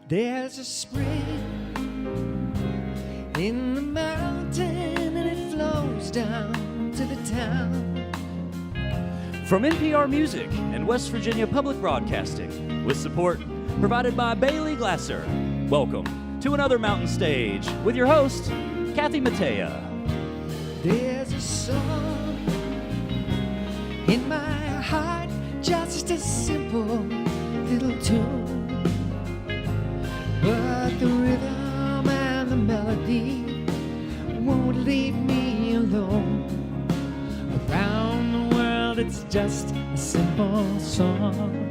There's a spring in the mountain and it flows down to the town. From NPR Music and West Virginia Public Broadcasting, with support provided by Bailey Glasser, welcome to another Mountain Stage with your host, Kathy Mattea. There's a song in my heart, just a simple little tune, but the rhythm and the melody won't leave me alone. Around the world it's just a simple song.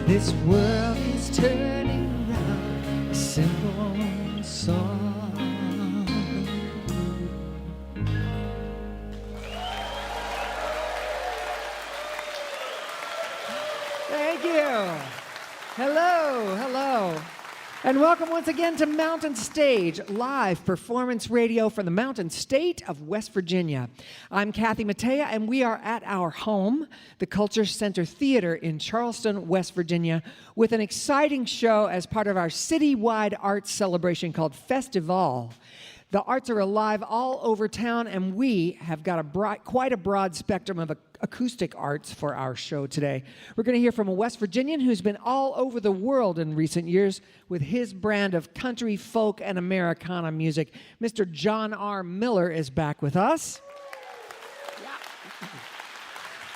This world is turning round, a simple song. Thank you. Hello. And welcome once again to Mountain Stage, live performance radio from the Mountain State of West Virginia. I'm Kathy Mattea, and we are at our home, the Culture Center Theater in Charleston, West Virginia, with an exciting show as part of our citywide arts celebration called Festival. The arts are alive all over town, and we have got quite a broad spectrum of acoustic arts for our show today. We're going to hear from a West Virginian who's been all over the world in recent years with his brand of country, folk, and Americana music. Mr. John R. Miller is back with us.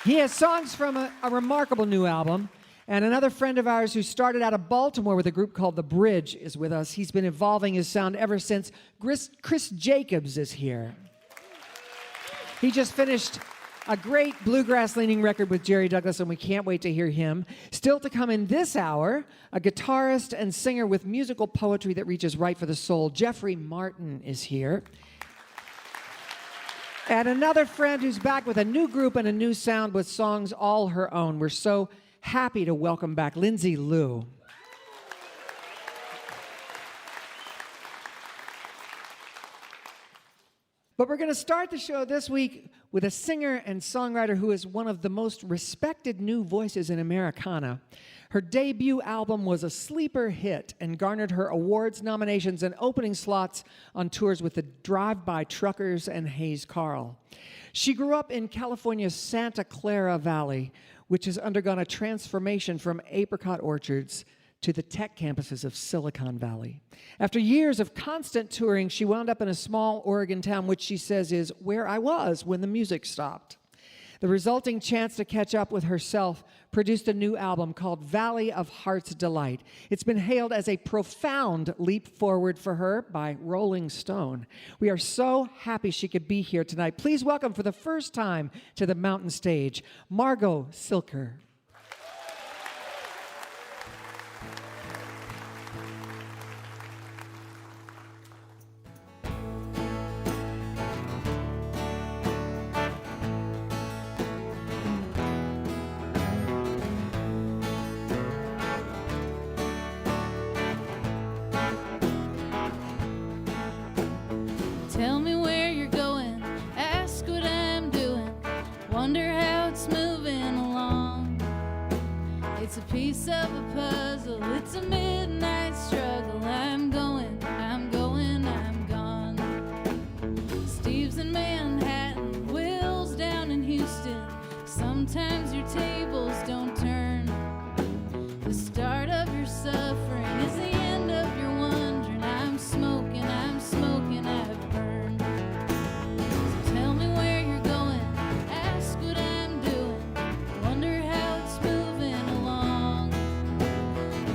He has songs from a remarkable new album. And another friend of ours who started out of Baltimore with a group called The Bridge is with us. He's been evolving his sound ever since. Cris Jacobs is here. He just finished a great bluegrass-leaning record with Jerry Douglas, and we can't wait to hear him. Still to come in this hour, a guitarist and singer with musical poetry that reaches right for the soul. Jeffrey Martin is here. And another friend who's back with a new group and a new sound with songs all her own. We're so happy to welcome back Lindsay Lou. But we're going to start the show this week with a singer and songwriter who is one of the most respected new voices in Americana. Her debut album was a sleeper hit and garnered her awards, nominations, and opening slots on tours with the Drive-By Truckers and Hayes Carll. She grew up in California's Santa Clara Valley, which has undergone a transformation from apricot orchards to the tech campuses of Silicon Valley. After years of constant touring, she wound up in a small Oregon town, which she says is where I was when the music stopped. The resulting chance to catch up with herself produced a new album called Valley of Heart's Delight. It's been hailed as a profound leap forward for her by Rolling Stone. We are so happy she could be here tonight. Please welcome for the first time to the Mountain Stage, Margo Cilker. Tell me where you're going, ask what I'm doing, wonder how it's moving along. It's a piece of a puzzle, it's a midnight struggle. I'm going, I'm gone. Steve's in Manhattan, Will's down in Houston. Sometimes your tables don't turn. The start of your suffering is the end of your wondering. I'm smoking, I've burned. So tell me where you're going, ask what I'm doing, wonder how it's moving along.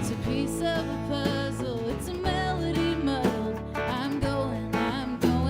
It's a piece of a puzzle, it's a melody muddled. I'm going, I'm gone.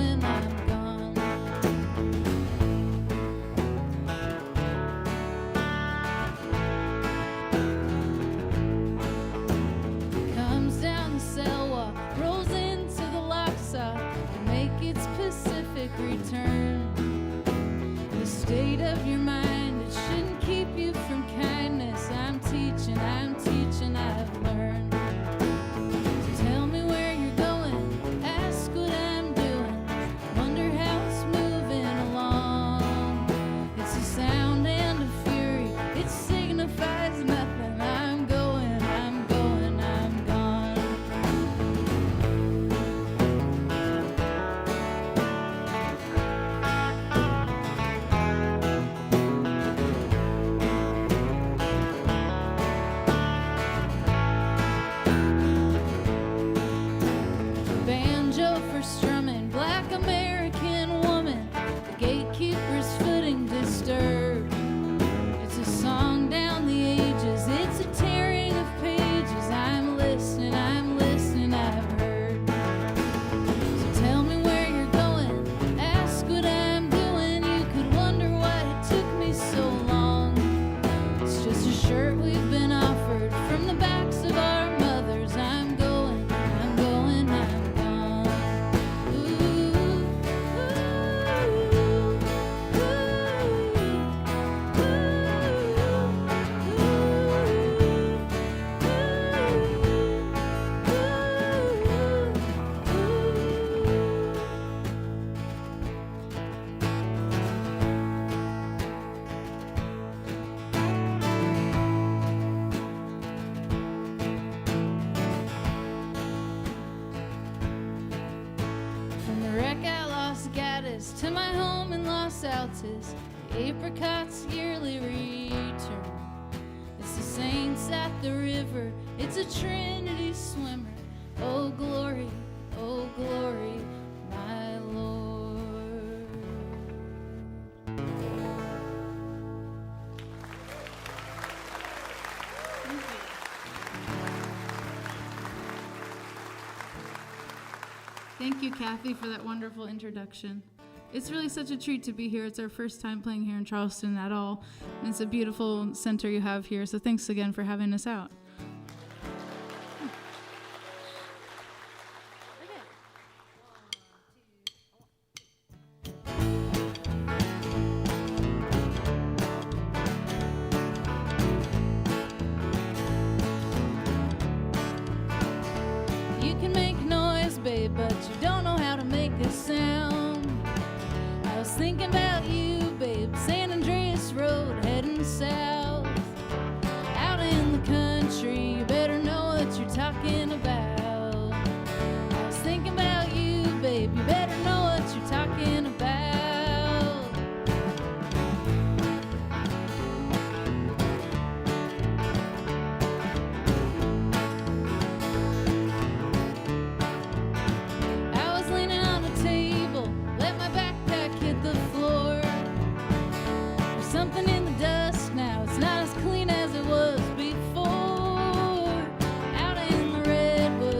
to my home in Los Altos, the apricot's yearly return. It's the saints at the river, it's a Trinity swimmer. Oh glory, my Lord. Thank you, Kathy, for that wonderful introduction. It's really such a treat to be here. It's our first time playing here in Charleston at all. And it's a beautiful center you have here, so thanks again for having us out. You can make noise, babe, but you don't know how to make a sound. I was thinking about you, babe, San Andreas Road heading south. Out in the country, you better know what you're talking about. I was thinking about you, babe, you better know what you're talking about. I was leaning on a table, let my backpack hit the floor. There's something in the dust now, it's not as clean as it was before. Out in the redwoods,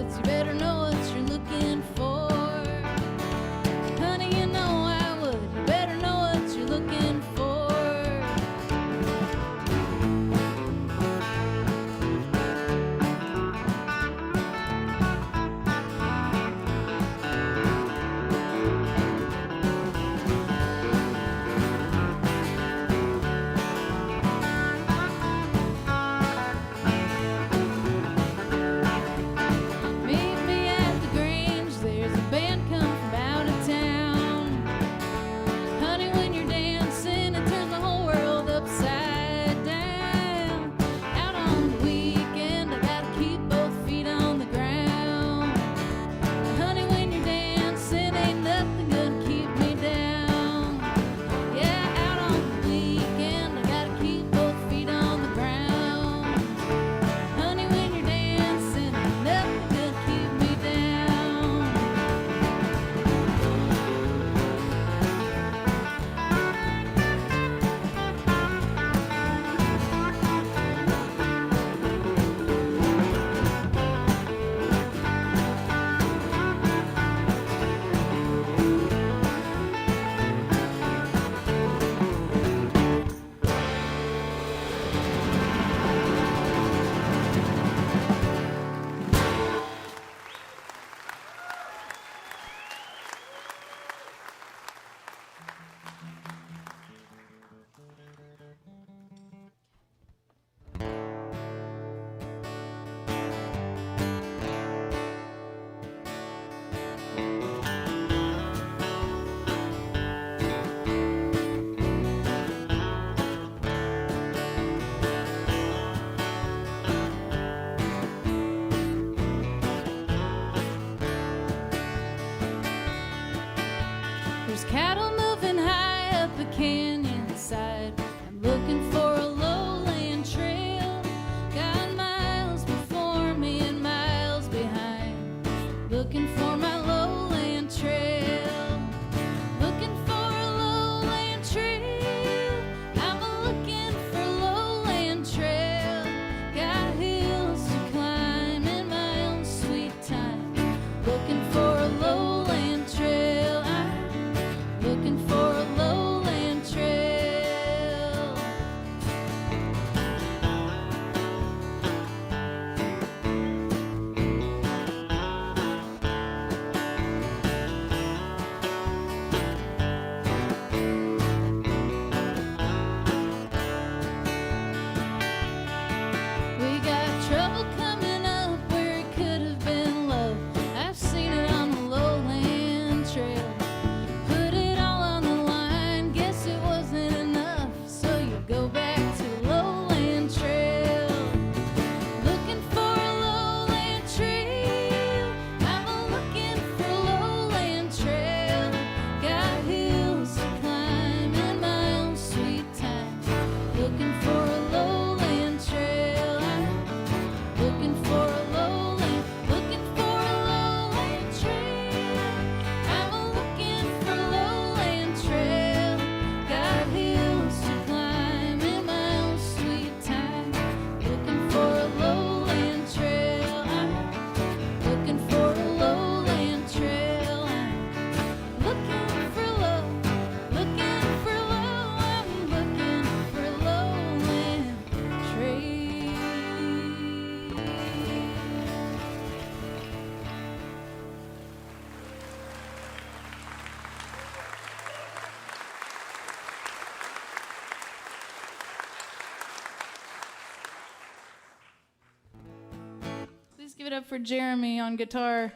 give it up for Jeremy on guitar,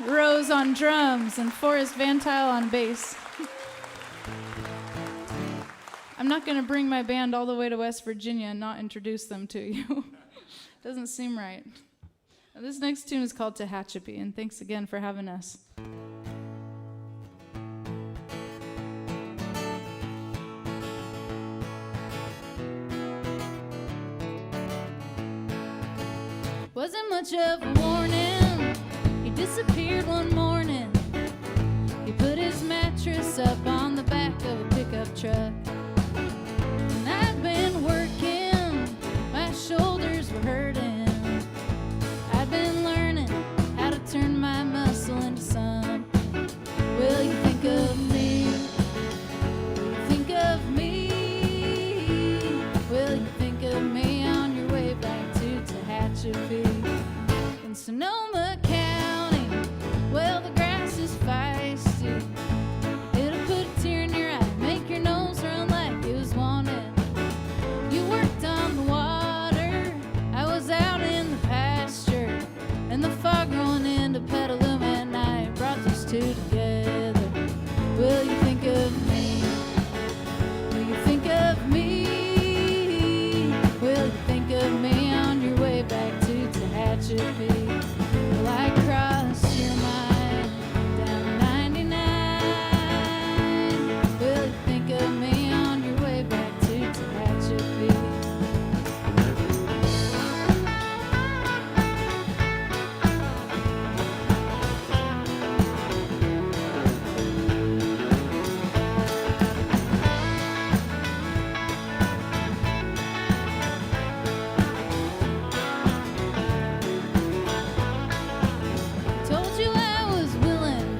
Rose on drums, and Forrest Van Tile on bass. I'm not going to bring my band all the way to West Virginia and not introduce them to you. Doesn't seem right. Now, this next tune is called Tehachapi, and thanks again for having us. Wasn't much of a warning. He disappeared one morning. He put his mattress up on the back of a pickup truck. And I'd been working, my shoulders were hurting. I'd been learning how to turn my muscle into some. Will you think of me? Will you think of me? Will you think of me on your way back to Tehachapi? In Sonoma County, well, the grass is feisty. It'll put a tear in your eye, make your nose run like it was wanted. You worked on the water, I was out in the pasture, and the fog rolling into Petaluma at night brought those two together. Will you think of me? Will you think of me? Will you think of me on your way back to Tehachapi? Will I cross your mind down 99? Will you think of me on your way back to Tehachapi? Told you I was willing,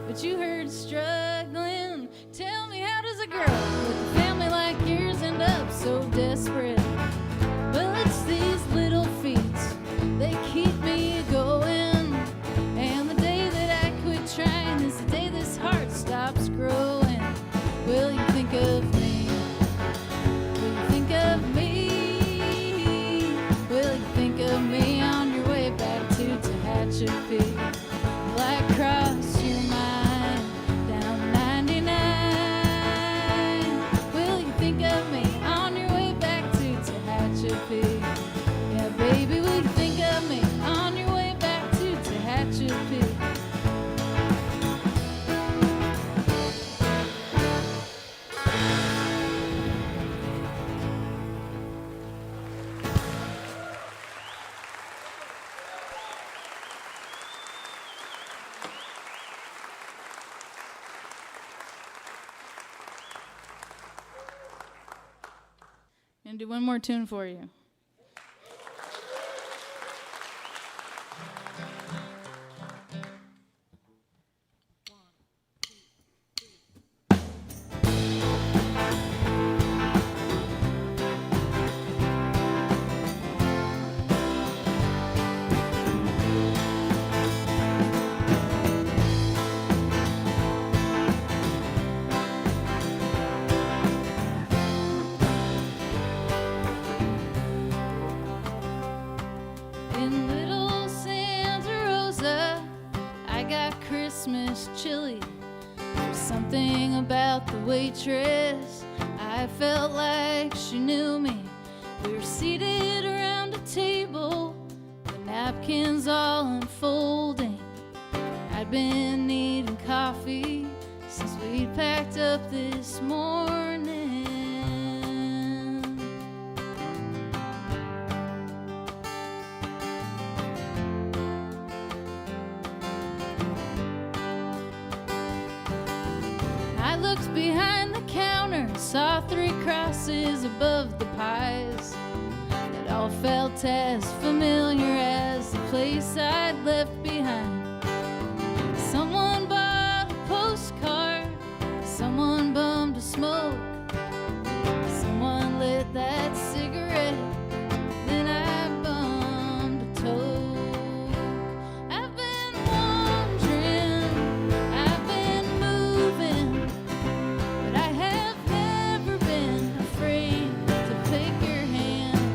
but you heard struggling. Tell me, how does a girl with a family like yours end up so desperate? Well, it's these little feet, they keep me going. And the day that I quit trying is the day this heart stops growing. Will you think of me? Will you think of me? Will you think of me on your way back to Tehachapi? Will I cross your mind down 99? Will you think of me on your way back to Tehachapi? Yeah, baby, will you think of me on your way back to Tehachapi? And do one more tune for you. In Little Santa Rosa, I got Christmas chili. There's something about the waitress, I felt like she knew me. We were seated around a table, the napkins all unfolding. I'd been needing coffee since we'd packed up this morning. I looked behind the counter, saw 3 crosses above the pies. It all felt as familiar as the place I'd left behind. Someone bought a postcard, someone bummed a smoke, someone lit that cigarette, then I bummed a toke. I've been wandering, I've been moving, but I have never been afraid to take your hand.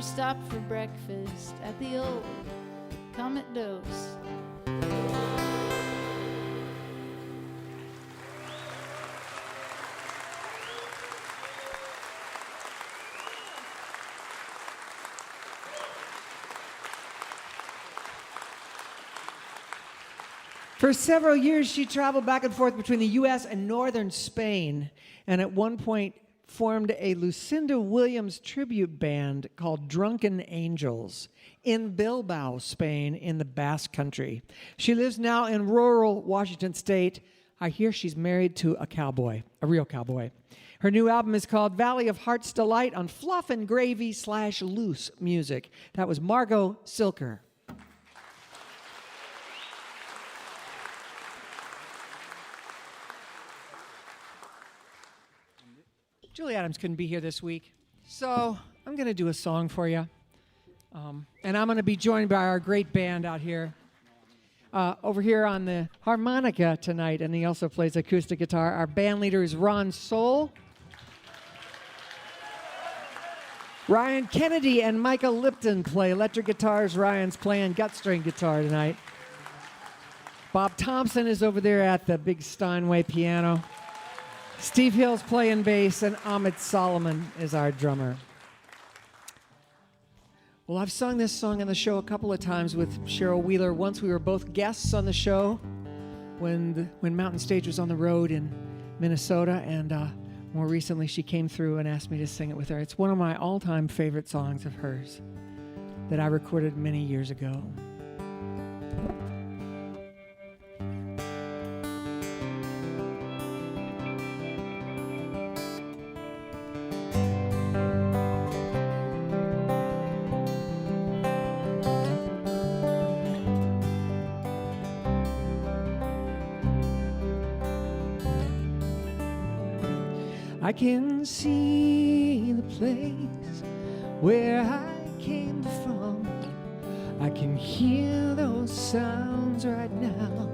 Mother stopped for breakfast at the old Comet Dose. For several years, she traveled back and forth between the U.S. and northern Spain, and at one point formed a Lucinda Williams tribute band called Drunken Angels in Bilbao, Spain, in the Basque Country. She lives now in rural Washington State. I hear she's married to a cowboy, a real cowboy. Her new album is called Valley of Heart's Delight on Fluff and Gravy / Loose Music. That was Margo Cilker. Julie Adams couldn't be here this week, so I'm going to do a song for you. And I'm going to be joined by our great band out here. Over here on the harmonica tonight, and he also plays acoustic guitar. Our band leader is Ron Soul. Ryan Kennedy and Michael Lipton play electric guitars. Ryan's playing gut string guitar tonight. Bob Thompson is over there at the big Steinway piano. Steve Hill's playing bass, and Ahmed Solomon is our drummer. Well, I've sung this song on the show a couple of times with Cheryl Wheeler. Once we were both guests on the show when Mountain Stage was on the road in Minnesota, and more recently she came through and asked me to sing it with her. It's one of my all-time favorite songs of hers that I recorded many years ago. I can see the place where I came from. I can hear those sounds right now.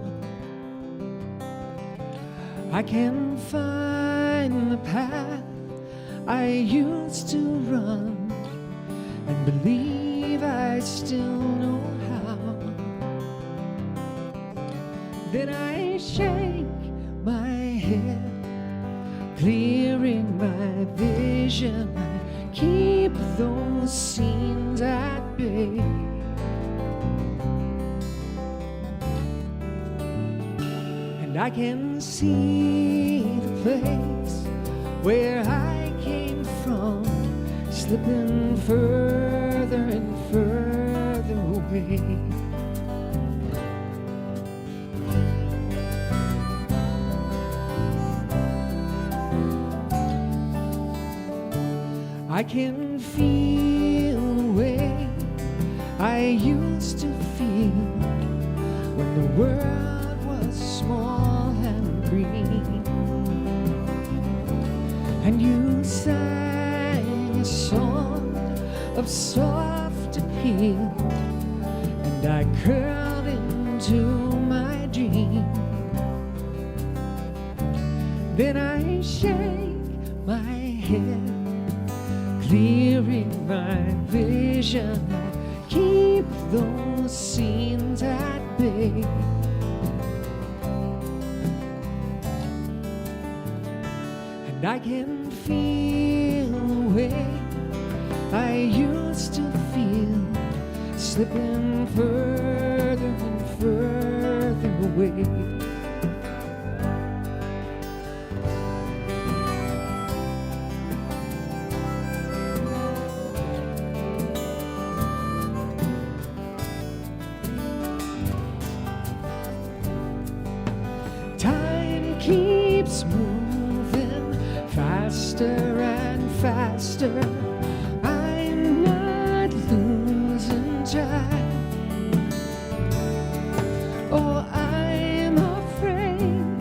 I can find the path I used to run and believe I still know how. Then I shake my head, clearing my vision. I keep those scenes at bay. And I can see the place where I came from, slipping further and further away. I can feel the way I used to feel when the world was small and green, and you sang a song of soft appeal, and I curled into my dream. Then I shake my head, clearing my vision. I keep those scenes at bay. And I can feel the way I used to feel, slipping further and further away. Keeps moving faster and faster. I'm not losing time. Oh, I'm afraid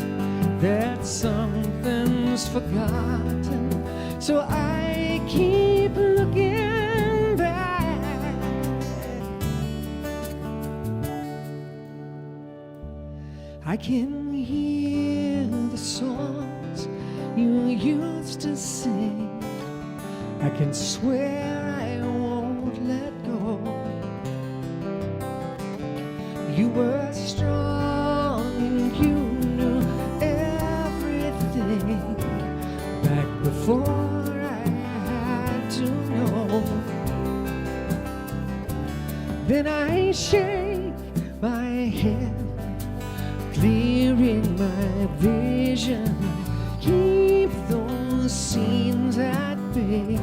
that something's forgotten, so I keep looking back. I can hear the songs you used to sing. I can swear I won't Then I shake my head, clearing my vision, keep those scenes at bay.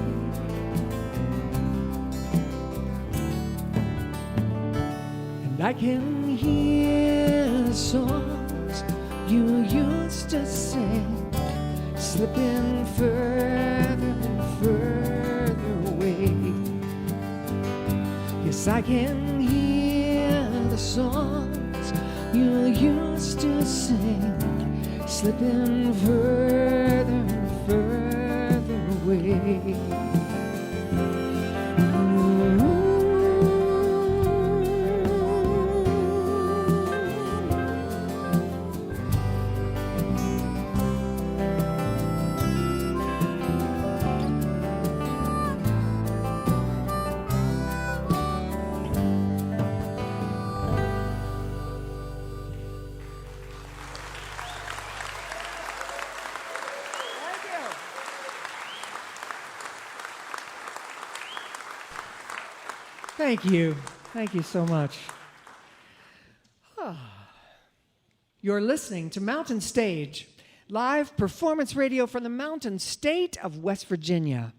And I can hear the songs you used to sing, slipping further and further away. Yes, I can hear the songs you used to sing, slipping further and further away. Thank you. Thank you so much. You're listening to Mountain Stage, live performance radio from the mountain state of West Virginia.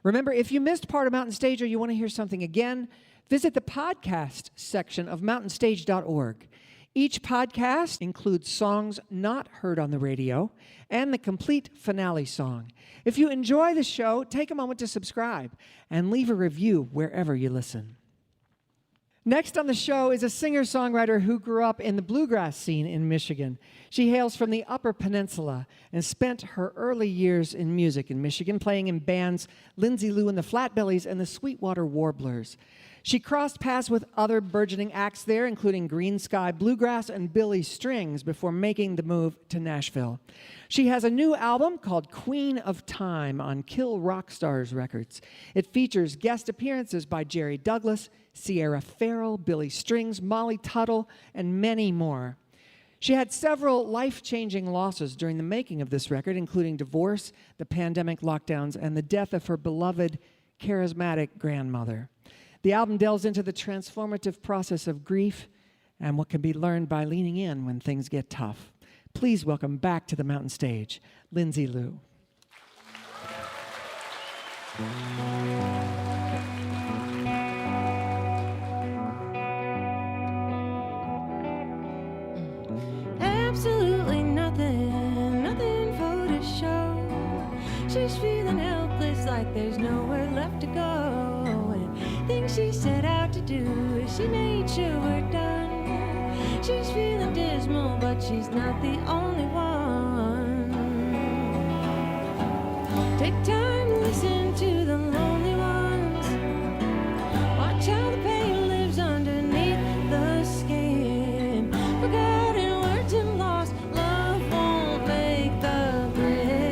Remember, if you missed part of Mountain Stage or you want to hear something again, visit the podcast section of mountainstage.org. Each podcast includes songs not heard on the radio and the complete finale song. If you enjoy the show, take a moment to subscribe and leave a review wherever you listen. Next on the show is a singer-songwriter who grew up in the bluegrass scene in Michigan. She hails from the Upper Peninsula and spent her early years in music in Michigan, playing in bands Lindsay and the Flatbellies and the Sweetwater Warblers. She crossed paths with other burgeoning acts there, including Green Sky Bluegrass and Billy Strings, before making the move to Nashville. She has a new album called Queen of Time on Kill Rock Stars Records. It features guest appearances by Jerry Douglas, Sierra Farrell, Billy Strings, Molly Tuttle, and many more. She had several life-changing losses during the making of this record, including divorce, the pandemic lockdowns, and the death of her beloved, charismatic grandmother. The album delves into the transformative process of grief and what can be learned by leaning in when things get tough. Please welcome back to the Mountain Stage, Lindsay Lou. Absolutely nothing for to show. She's feeling helpless, like there's nowhere left to go. And things she set out to do, she made sure were done. She's feeling dismal, but she's not the only one. Take time to listen to the lonely ones. Watch how the pain lives underneath the skin. Forgotten words and lost love won't make the grave.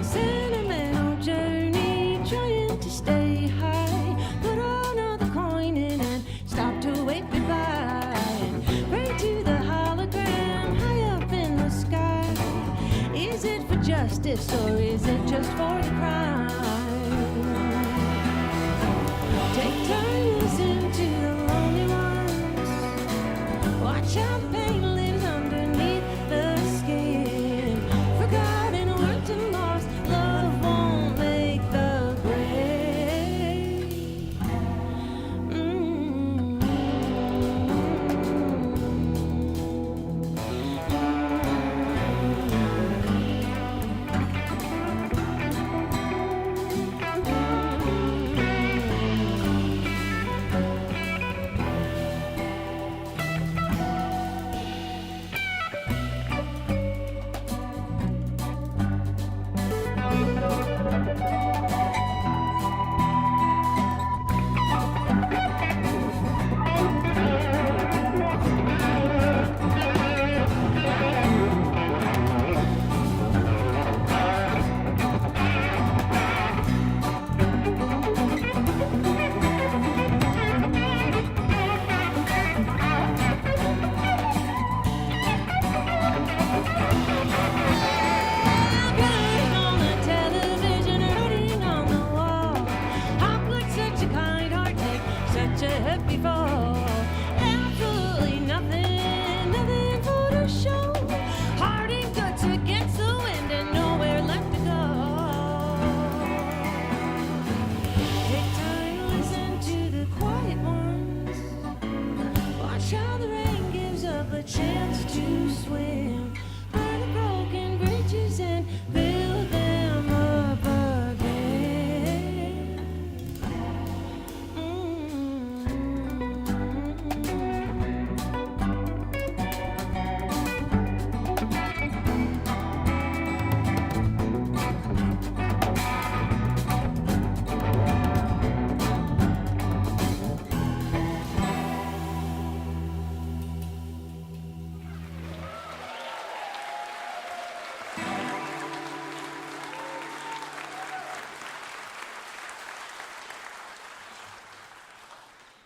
Sentimental journey, trying to stay high. Put another coin in and stop to wave goodbye. And pray to the hologram high up in the sky. Is it for justice or is it just for the crime? Take time to listen to the lonely ones. Watch how the pain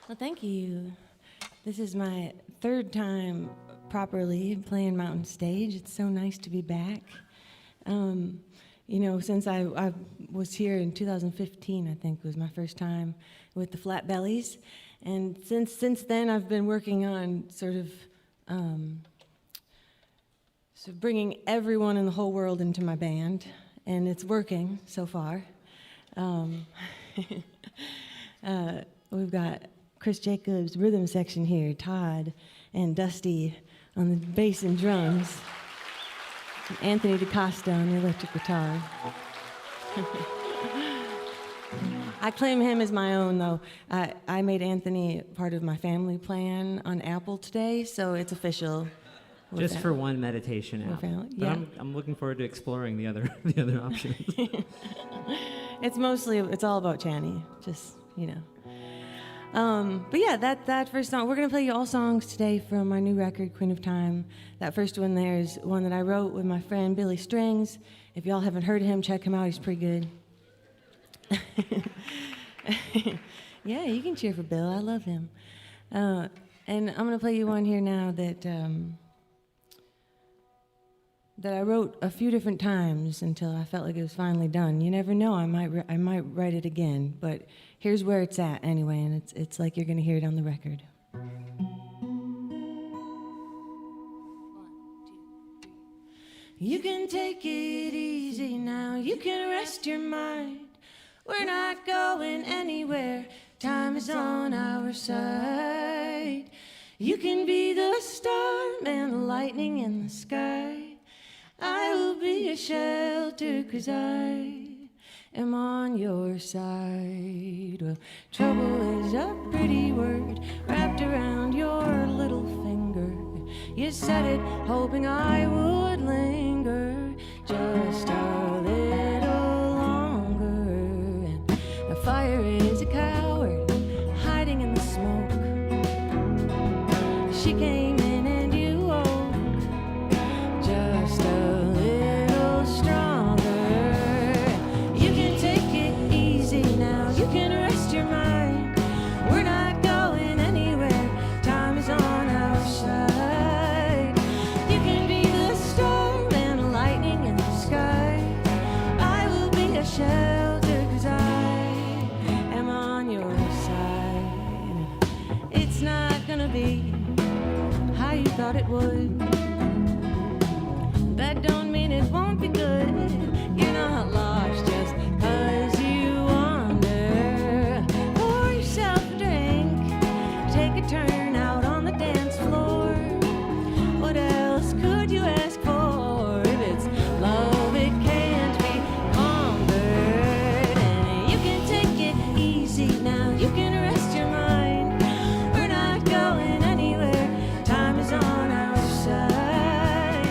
Well, thank you. This is my third time properly playing Mountain Stage. It's so nice to be back. You know, since I was here in 2015, I think was my first time with the Flat Bellies. And since then, I've been working on sort of bringing everyone in the whole world into my band, and it's working so far. We've got Chris Jacobs' rhythm section here, Todd and Dusty on the bass and drums, and Anthony DaCosta on the electric guitar. I claim him as my own, though. I made Anthony part of my family plan on Apple today, so it's official. Just for one meditation app. But yeah. I'm looking forward to exploring the other options. It's all about Channy, just, you know. But yeah, that first song, we're going to play you all songs today from my new record, Queen of Time. That first one there is one that I wrote with my friend Billy Strings. If y'all haven't heard of him, check him out. He's pretty good. Yeah, you can cheer for Bill. I love him. And I'm going to play you one here now that I wrote a few different times until I felt like it was finally done. You never know, I might write it again, but here's where it's at anyway, and it's like you're going to hear it on the record. 1, 2, 3. You can take it easy now, you can rest your mind. We're not going anywhere, time is on our side. You can be the storm and the lightning in the sky. I will be a shelter 'cause I am on your side. Well, trouble is a pretty word wrapped around your little finger. You said it hoping I would linger just a little longer. And the fire is a coward hiding in the smoke. She came in and you woke just a little stronger. You can take it easy now, you can rest your mind. We're not going anywhere, time is on our side. You can be the storm and the lightning in the sky. I will be a shelter 'cause I am on your side. It's not gonna be how you thought it would. That don't mean it won't be good. You're not lost just 'cause you wander. Pour yourself a drink, take a turn out on the dance floor. What else could you ask for? If it's love, it can't be conquered. And you can take it easy now, you can rest your mind. We're not going anywhere, time is on our side.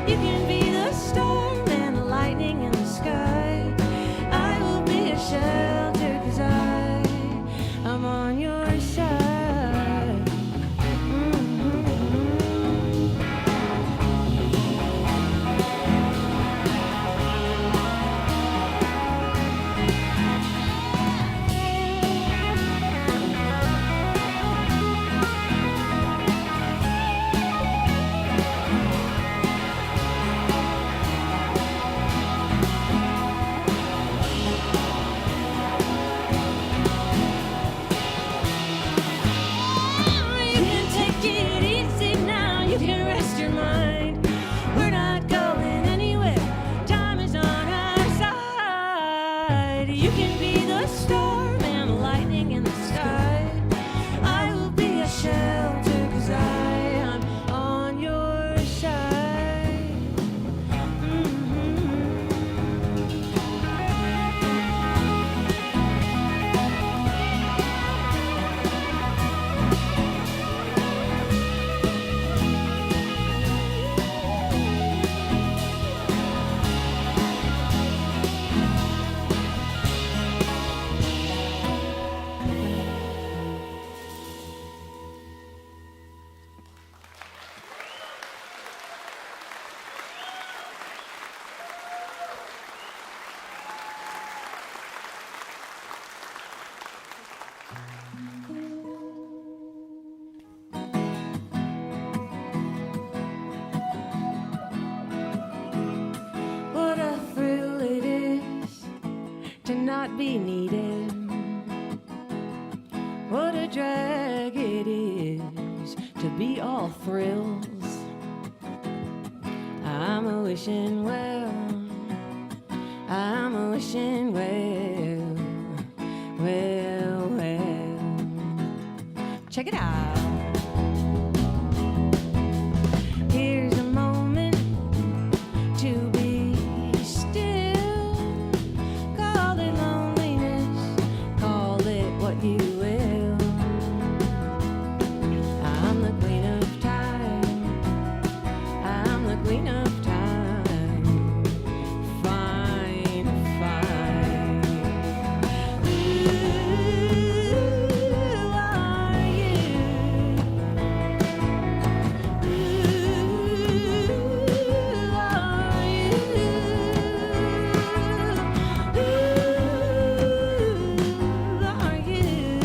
You can be the storm and the lightning in the sky. I will be a shelter 'cause I'm on your side. drag it is to be all thrills. I'm a wishing well, I'm a wishing well, well, well. Check it out. Here's a moment to be still. Call it loneliness, call it what you will. I'm the queen of time, I'm the queen of time. Fine, fine. Who are you? Who are you? Who are you?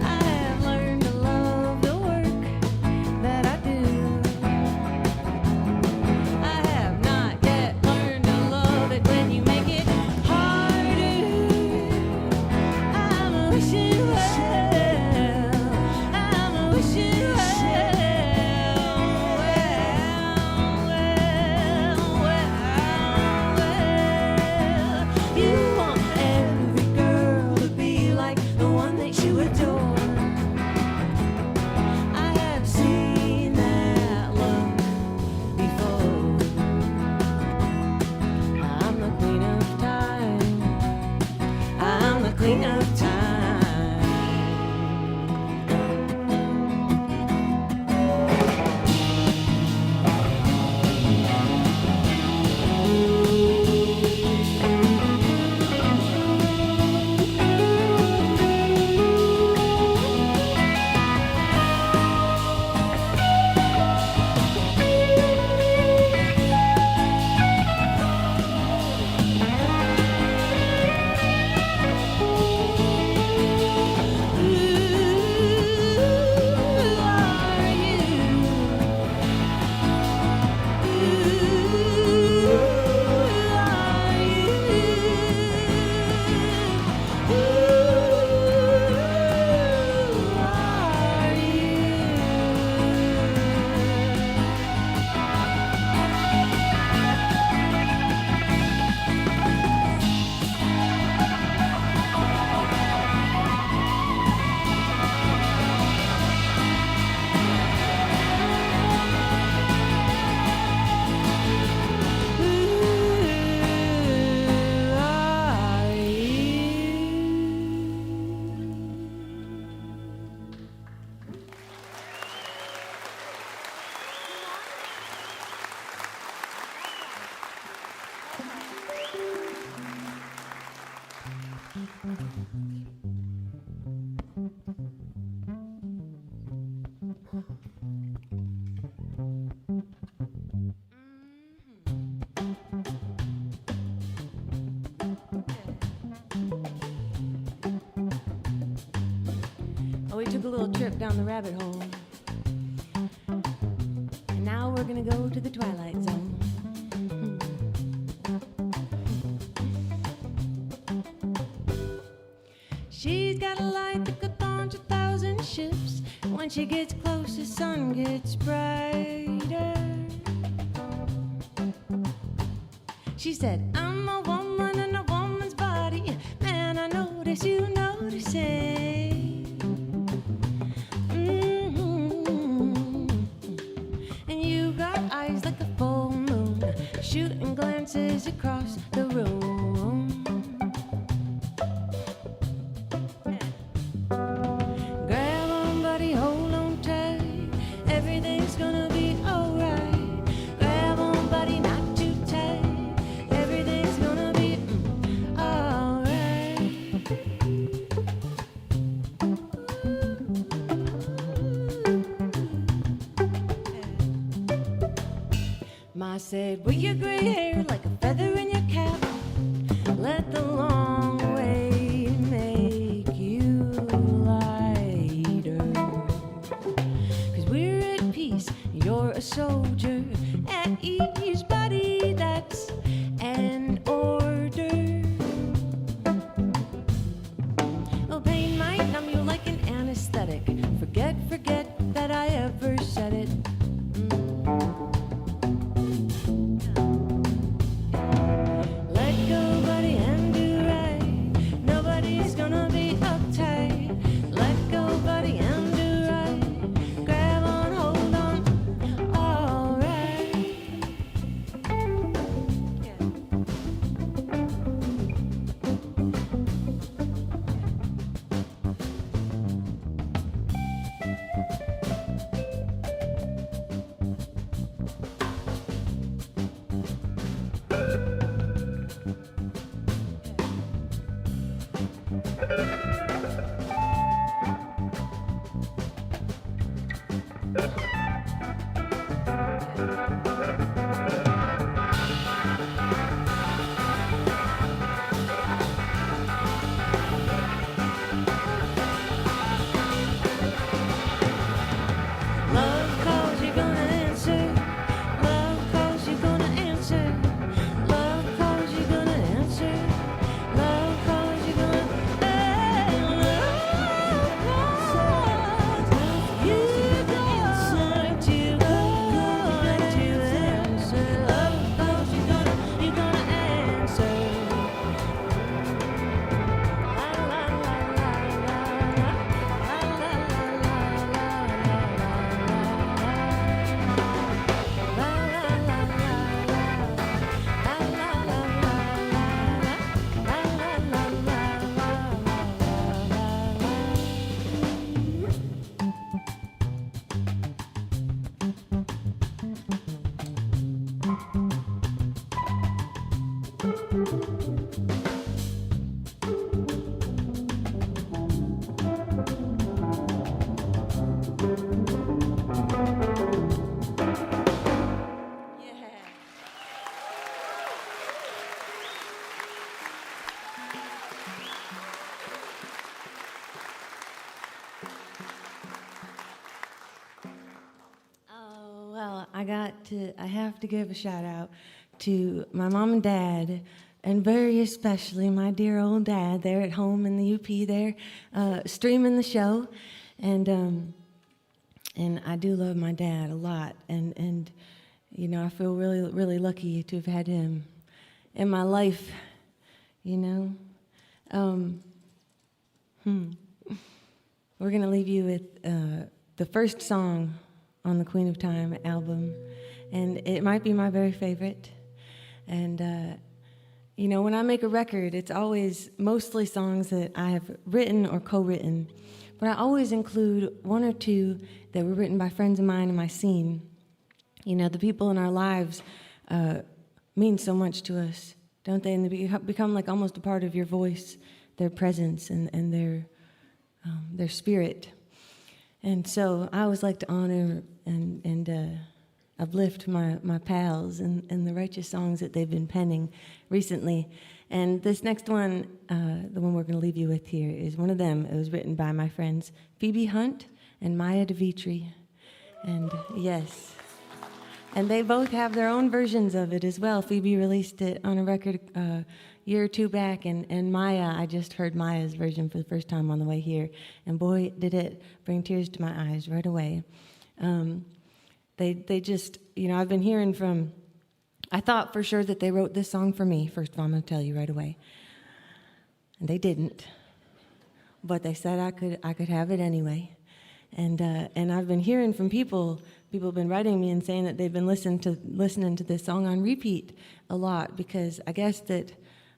I have learned to love the work that I do. I have not yet learned to love it when you make it harder. I'm a wishing well, I'm a wishing well, well, well, well. You want every girl to be like the one that you adore. I have seen that look before. I'm the queen of time, I'm the queen of time. Who are you? Who are We took a little trip down the rabbit hole, and now we're gonna go to the Twilight Zone. She's got a light that could launch 1,000 ships. When she gets close, the sun gets brighter. She said, I'm a woman in a woman's body. Man, I notice you notice it. And you got eyes like a full moon, shooting glances across the room. Grab on, buddy, hold on tight. Everything's gonna be alright. Grab on, buddy, not too tight. Everything's gonna be alright. Ma said, with your gray hair like a feather in your cap, let the long way make you lighter. 'Cause we're at peace, you're a soldier at ease, buddy, that I have to give a shout out to my mom and dad, and very especially my dear old dad there at home in the UP there, streaming the show. And I do love my dad a lot. And you know, I feel really, really lucky to have had him in my life, you know. We're going to leave you with the first song on the Queen of Time album, and it might be my very favorite. And, you know, when I make a record, it's always mostly songs that I have written or co-written, but I always include one or two that were written by friends of mine in my scene. You know, the people in our lives mean so much to us, don't they? And they become like almost a part of your voice, their presence and their spirit. And so I always like to honor and uplift my pals and the righteous songs that they've been penning recently. And this next one, the one we're going to leave you with here, is one of them. It was written by my friends Phoebe Hunt and Maya DeVitri. And yes, and they both have their own versions of it as well. Phoebe released it on a record a year or two back, and Maya, I just heard Maya's version for the first time on the way here, and boy, did it bring tears to my eyes right away. They just, you know, I've been hearing from, I thought for sure that they wrote this song for me, first of all, I'm going to tell you right away. And they didn't. But they said I could have it anyway. And I've been hearing from people have been writing me and saying that they've been listening to this song on repeat a lot, because I guess that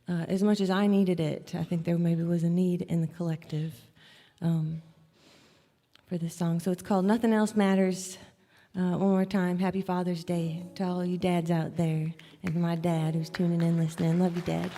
as much as I needed it, I think there maybe was a need in the collective for this song. So it's called Nothing Else Matters. One more time, happy Father's Day to all you dads out there, and to my dad who's tuning in, listening. Love you, Dad.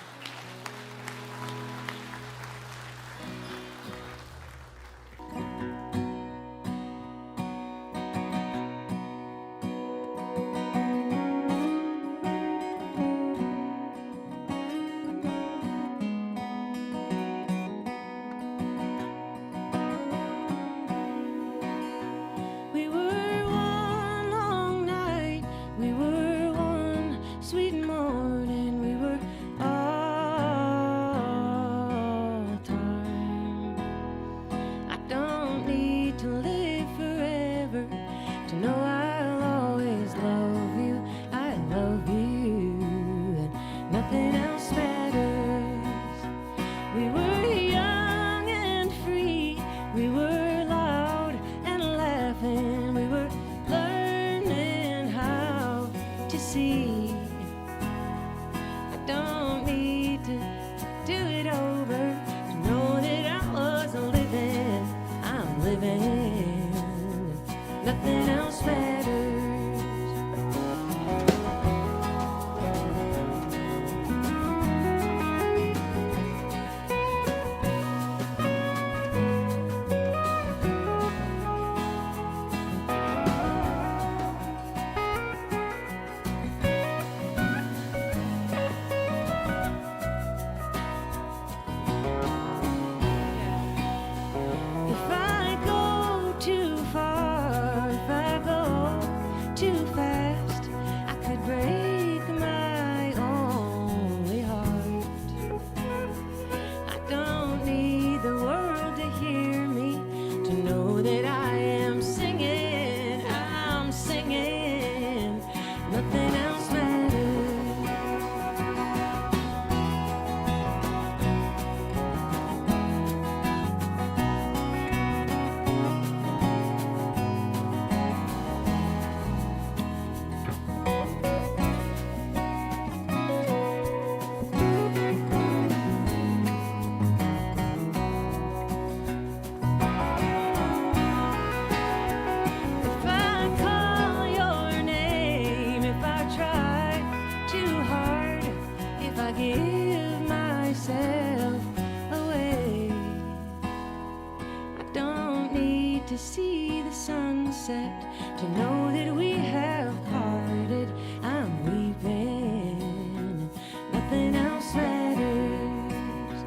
To see the sunset, to know that we have parted. I'm weeping, nothing else matters.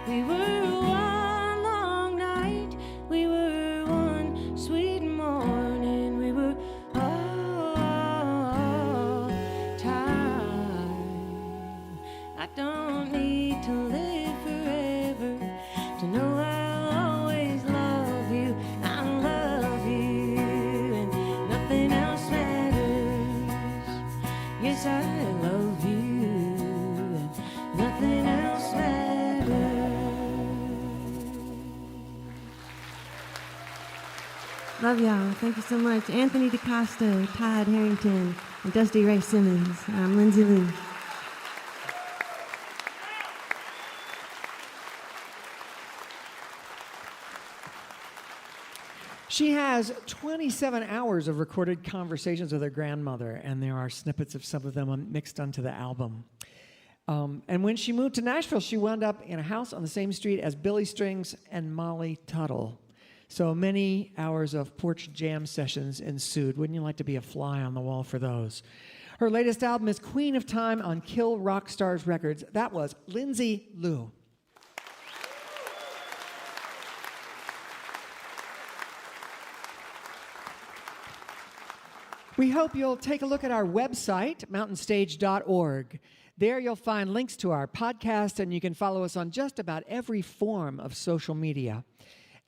We were one long night, we were one sweet morning, we were all to live forever, to know I'll always love you. I love you, and nothing else matters. Yes, I love you, and nothing else matters. Love y'all. Thank you so much. Anthony DeCosta, Todd Harrington, and Dusty Ray Simmons. I'm Lindsay Lee. She has 27 hours of recorded conversations with her grandmother, and there are snippets of some of them mixed onto the album. And when she moved to Nashville, she wound up in a house on the same street as Billy Strings and Molly Tuttle. So many hours of porch jam sessions ensued. Wouldn't you like to be a fly on the wall for those? Her latest album is Queen of Time on Kill Rock Stars Records. That was Lindsay Lou. We hope you'll take a look at our website, mountainstage.org. There you'll find links to our podcast, and you can follow us on just about every form of social media.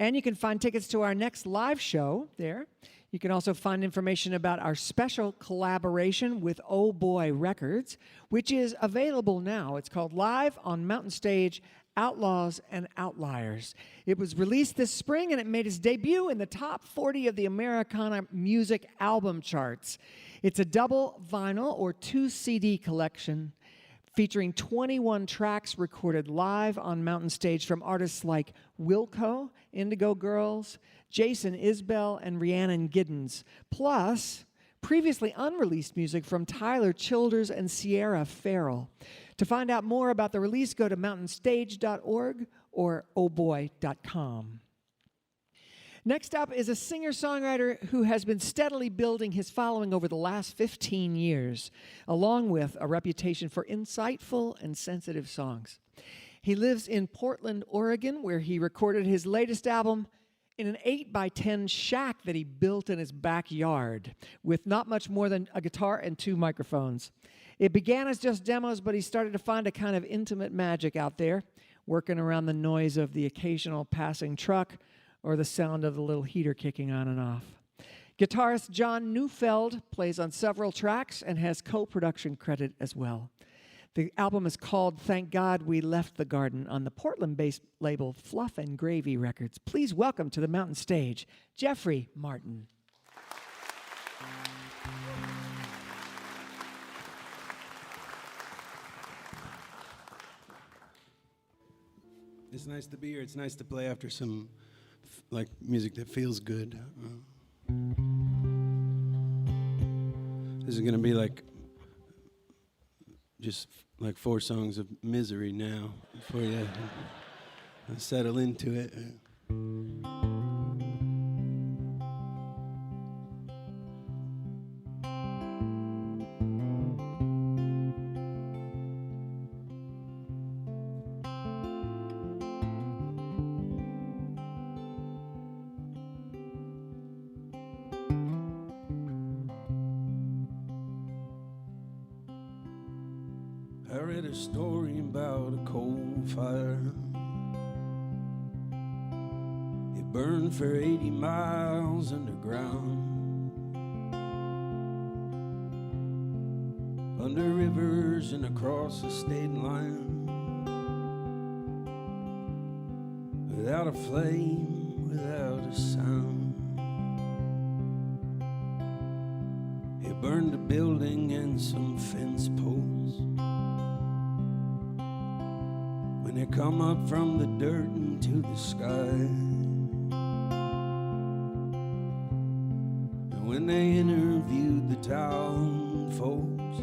And you can find tickets to our next live show there. You can also find information about our special collaboration with Oh Boy Records, which is available now. It's called Live on Mountain Stage, Outlaws and Outliers. It was released this spring, and it made its debut in the top 40 of the Americana music album charts. It's a double vinyl or 2 CD collection featuring 21 tracks recorded live on Mountain Stage from artists like Wilco, Indigo Girls, Jason Isbell, and Rhiannon Giddens, plus previously unreleased music from Tyler Childers and Sierra Farrell. To find out more about the release, go to mountainstage.org or ohboy.com. Next up is a singer-songwriter who has been steadily building his following over the last 15 years, along with a reputation for insightful and sensitive songs. He lives in Portland, Oregon, where he recorded his latest album in an 8x10 shack that he built in his backyard with not much more than a guitar and 2 microphones. It began as just demos, but he started to find a kind of intimate magic out there, working around the noise of the occasional passing truck or the sound of the little heater kicking on and off. Guitarist John Neufeld plays on several tracks and has co-production credit as well. The album is called Thank God We Left the Garden on the Portland-based label Fluff and Gravy Records. Please welcome to the Mountain Stage, Jeffrey Martin. It's nice to be here. It's nice to play after some like music that feels good. This is gonna be like just like 4 songs of misery now before you settle into it. I read a story about a coal fire. It burned for 80 miles underground, under rivers and across the state line, without a flame, without a sound. It burned a building and some fence posts. When they come up from the dirt into the sky, and when they interviewed the town folks,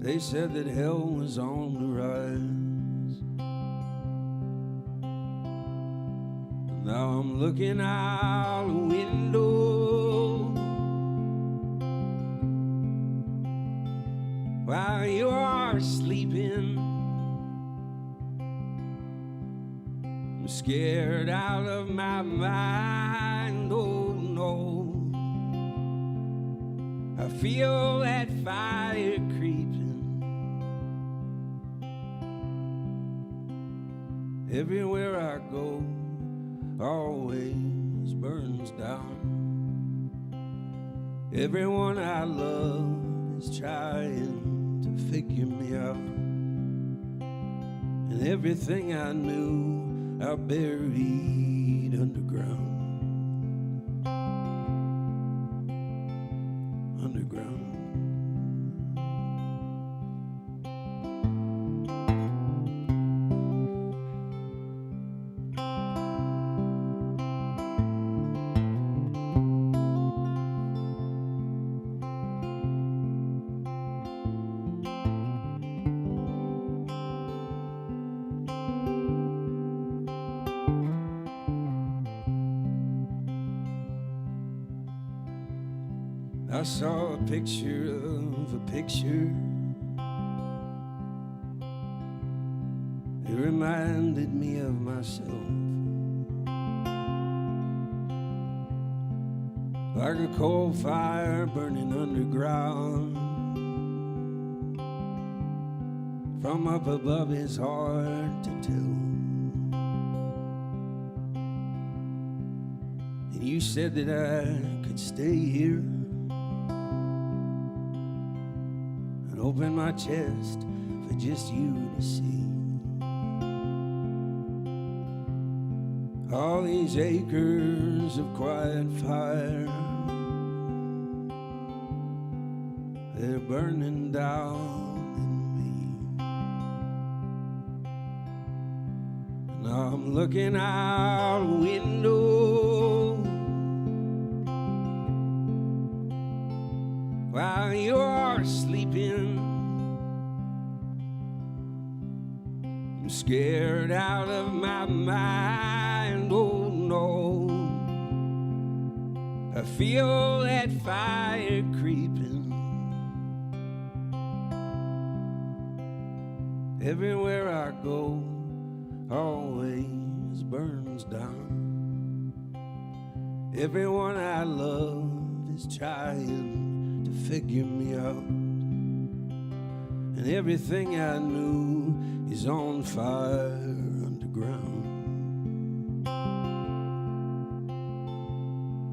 they said that hell was on the rise. Now I'm looking out the window while you are sleeping. I'm scared out of my mind, oh no. I feel that fire creeping Everywhere I go, always burns down. Everyone I love is trying to figure me out. And everything I knew I buried underground. Underground. I saw a picture of a picture. It reminded me of myself. Like a coal fire burning underground. From up above it's hard to tell. And you said that I could stay here. Open my chest for just you to see. All these acres of quiet fire, they're burning down in me. And I'm looking out a window while you're sleeping. I'm scared out of my mind, oh no. I feel that fire creeping. Everywhere I go, always burns down. Everyone I love is trying to figure me out. And everything I knew is on fire underground.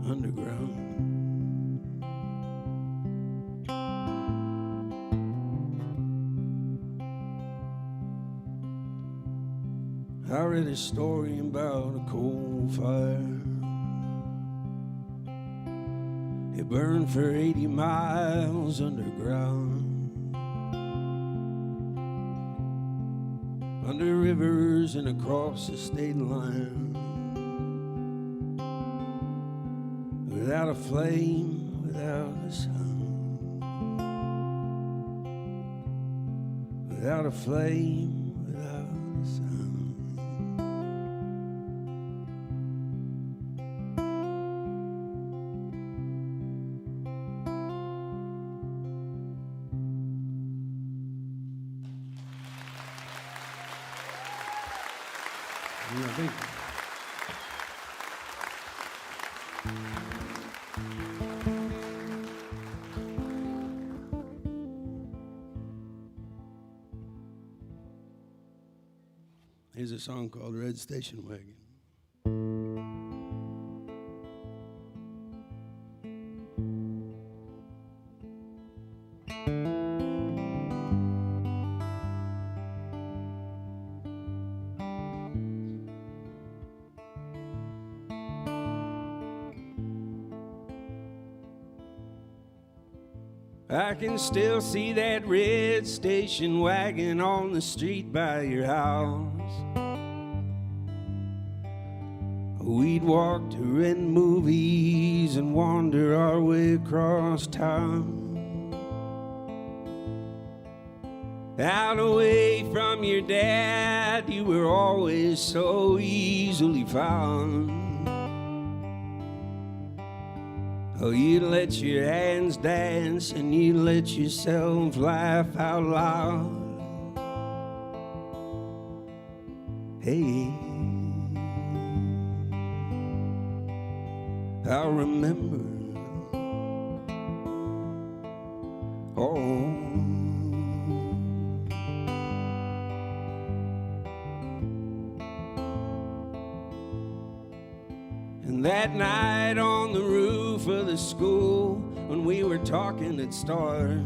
Underground. I read a story about a coal fire. It burned for 80 miles underground. Under rivers and across the state line. Without a flame, without a sound. Without a flame, without a sound. Yeah, thank you. Here's a song called Red Station Wagon. I can still see that red station wagon on the street by your house. We'd walk to rent movies and wander our way across town. Out away from your dad, you were always so easily found. Oh, you let your hands dance and you let yourself laugh out loud. Hey, I remember. Oh, That night on the roof of the school when we were talking at stars,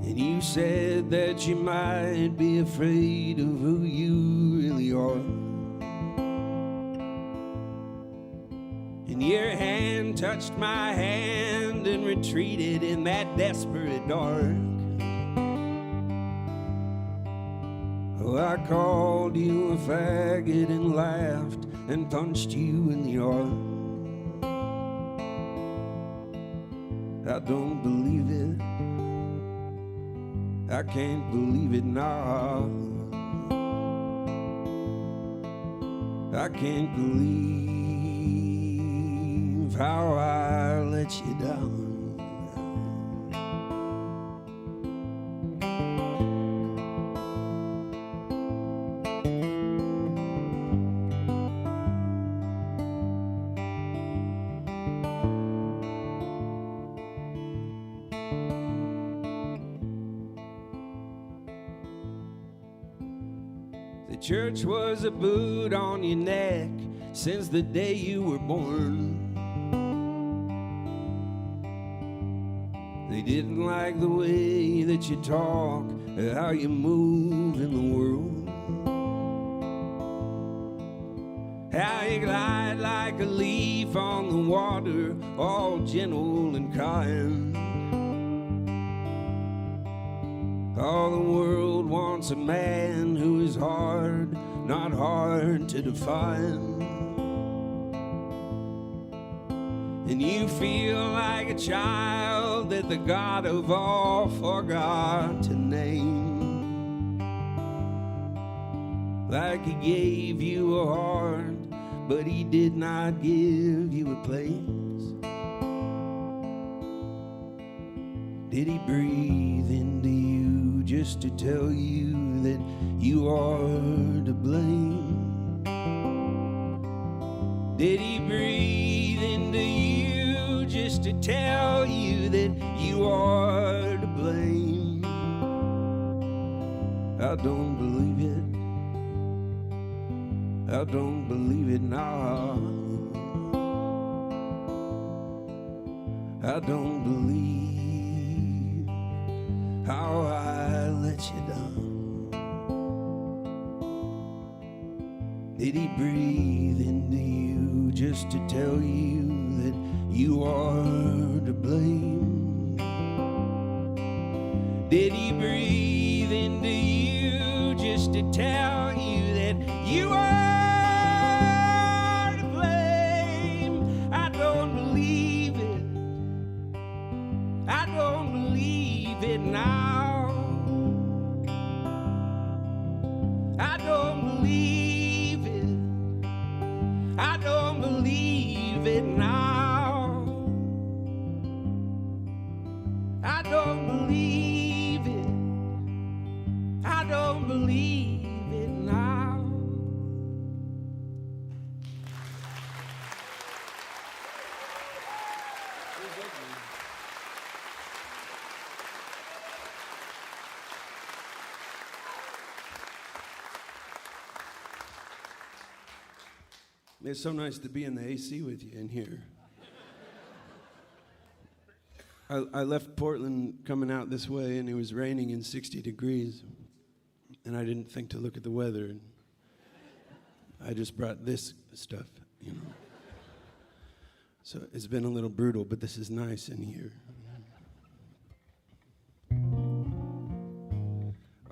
and you said that you might be afraid of who you really are, and your hand touched my hand and retreated in that desperate dark. Oh, I called you a faggot and laughed and punched you in the arm. I don't believe it. I can't believe it now. I can't believe how I let you down. The church was a boot on your neck since the day you were born. They didn't like the way that you talk, or how you move in the world, how you glide like a leaf on the water, all gentle and kind. All the world wants a man who is hard, not hard to define. And you feel like a child that the God of all forgot to name. Like he gave you a heart, but he did not give you a place. Did he breathe into you just to tell you that you are to blame? Did he breathe into you just to tell you that you are to blame? I don't believe it. I don't believe it now. I don't believe how I let you down. Did he breathe into you just to tell you that you are to blame? Did he breathe into you just to tell you that you are to blame? I don't believe it. I don't believe it now. I don't believe it. I don't believe it now. I don't believe it. I don't believe it now. It's so nice to be in the AC with you in here. I left Portland coming out this way, and it was raining and 60 degrees, and I didn't think to look at the weather. And I just brought this stuff, you know. So it's been a little brutal, but this is nice in here.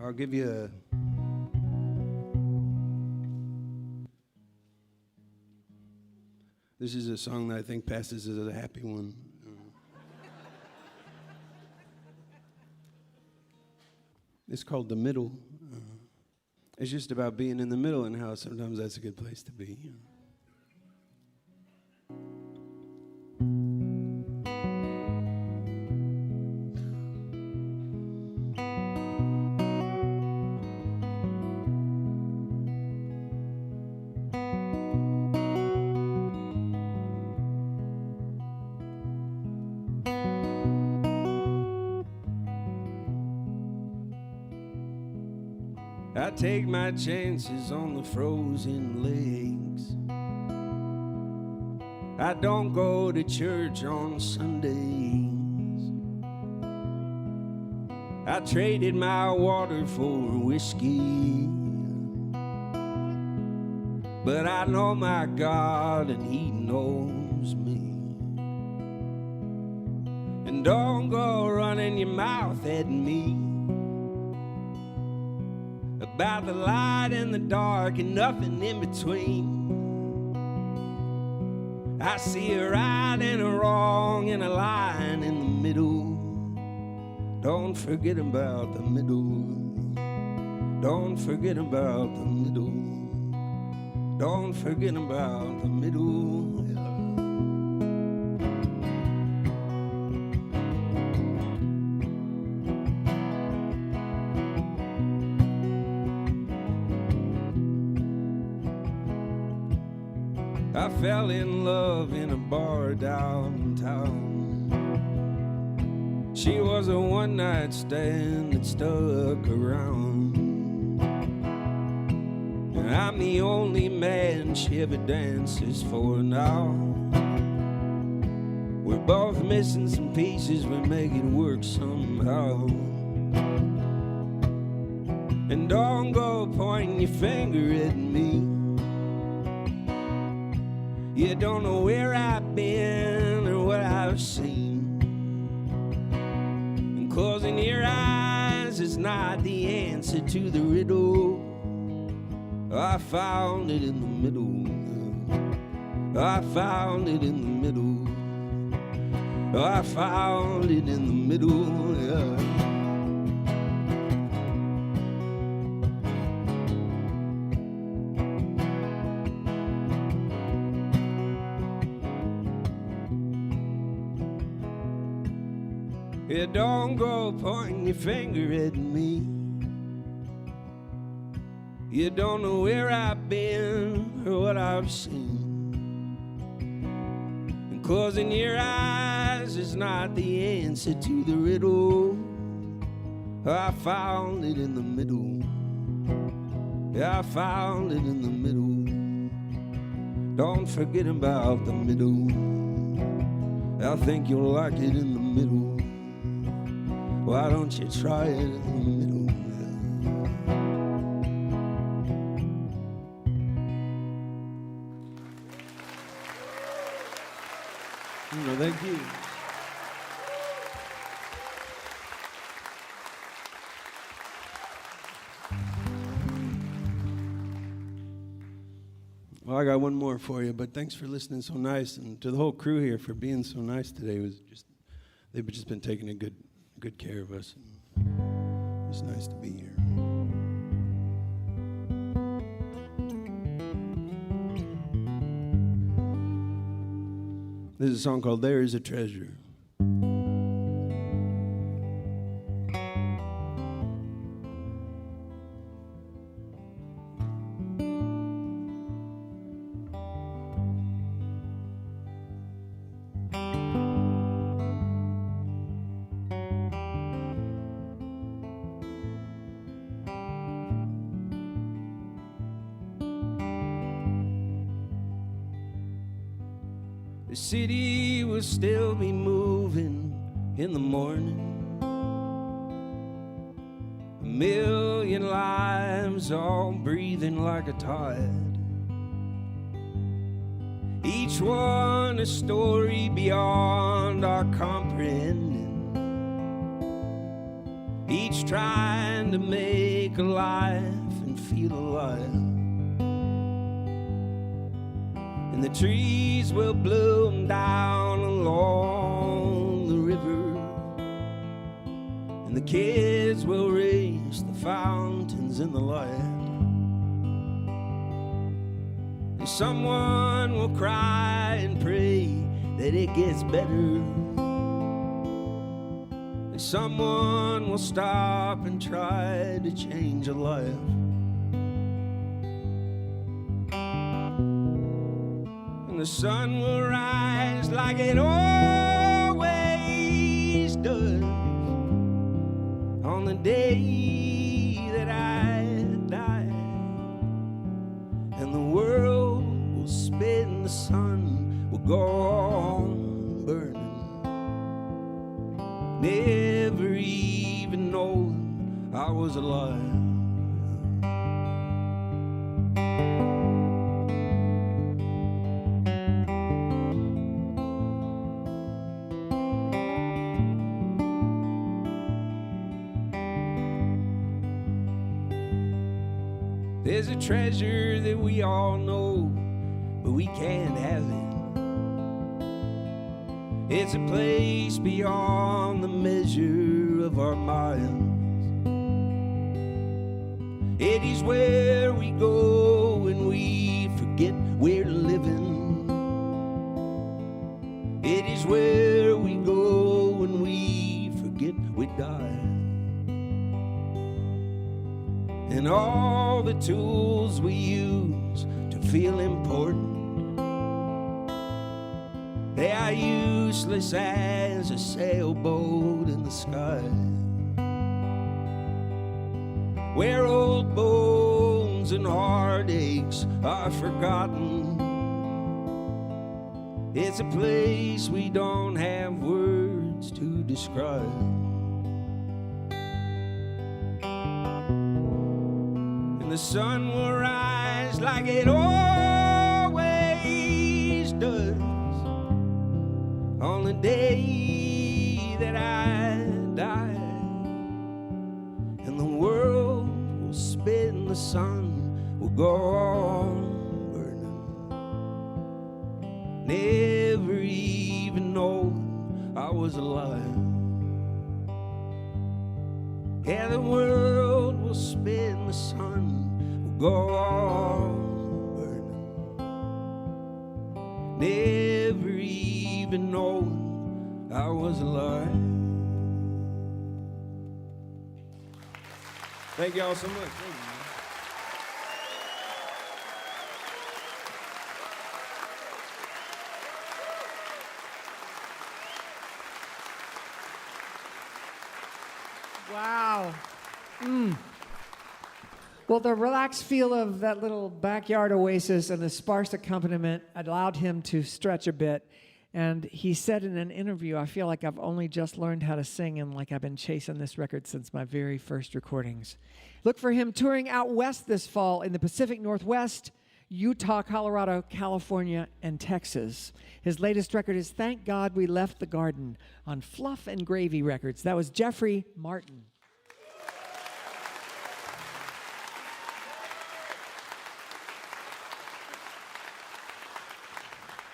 I'll give you a... This is a song that I think passes as a happy one. It's called The Middle. It's just about being in the middle and how sometimes that's a good place to be. You know? I take my chances on the frozen lakes. I don't go to church on Sundays. I traded my water for whiskey. But I know my God and He knows me. And don't go running your mouth at me about the light and the dark and nothing in between. I see a right and a wrong and a line in the middle. Don't forget about the middle. Don't forget about the middle. Don't forget about the middle. I fell in love in a bar downtown. She was a one-night stand that stuck around. And I'm the only man she ever dances for now. We're both missing some pieces, we make it work somehow. And don't go pointing your finger at me. You don't know where I've been or what I've seen. And closing your eyes is not the answer to the riddle. I found it in the middle. I found it in the middle. I found it in the middle. Yeah. Yeah, don't go pointing your finger at me. You don't know where I've been or what I've seen. And closing your eyes is not the answer to the riddle. I found it in the middle. Yeah, I found it in the middle. Don't forget about the middle. I think you'll like it in the middle. Why don't you try it in the middle? No, thank you. Well, I got one more for you, but thanks for listening so nice, and to the whole crew here for being so nice today. They've just been taking a good care of us. It's nice to be here. This is a song called There Is a Treasure. The city will still be moving in the morning. A million lives all breathing like a tide. Each one a story beyond our comprehending. Each trying to make a life and feel alive. And the trees will bloom down along the river, and the kids will race the fountains in the light. And someone will cry and pray that it gets better, and someone will stop and try to change a life. The sun will rise like it always does on the day that I die. never even knowing I was alive. There's a treasure that we all know, but we can't have it. It's a place beyond the measure of our minds. It is where we go when we forget we're living. It is where we go when we forget we die. And all the tools we use to feel important, they are useless as a sailboat in the sky, where old bones and heartaches are forgotten. It's a place we don't have words to describe. The sun will rise like it always does on the day that I die, and the world will spin, the sun will go on burning, never even knowing I was alive. Yeah, the world will spin, the sun go on burning, never even knowing I was alive. Thank y'all so much. Thank you. Wow. Well, the relaxed feel of that little backyard oasis and the sparse accompaniment allowed him to stretch a bit. And he said in an interview, I feel like I've only just learned how to sing and like I've been chasing this record since my very first recordings. Look for him touring out west this fall in the Pacific Northwest, Utah, Colorado, California, and Texas. His latest record is Thank God We Left the Garden on Fluff and Gravy Records. That was Jeffrey Martin.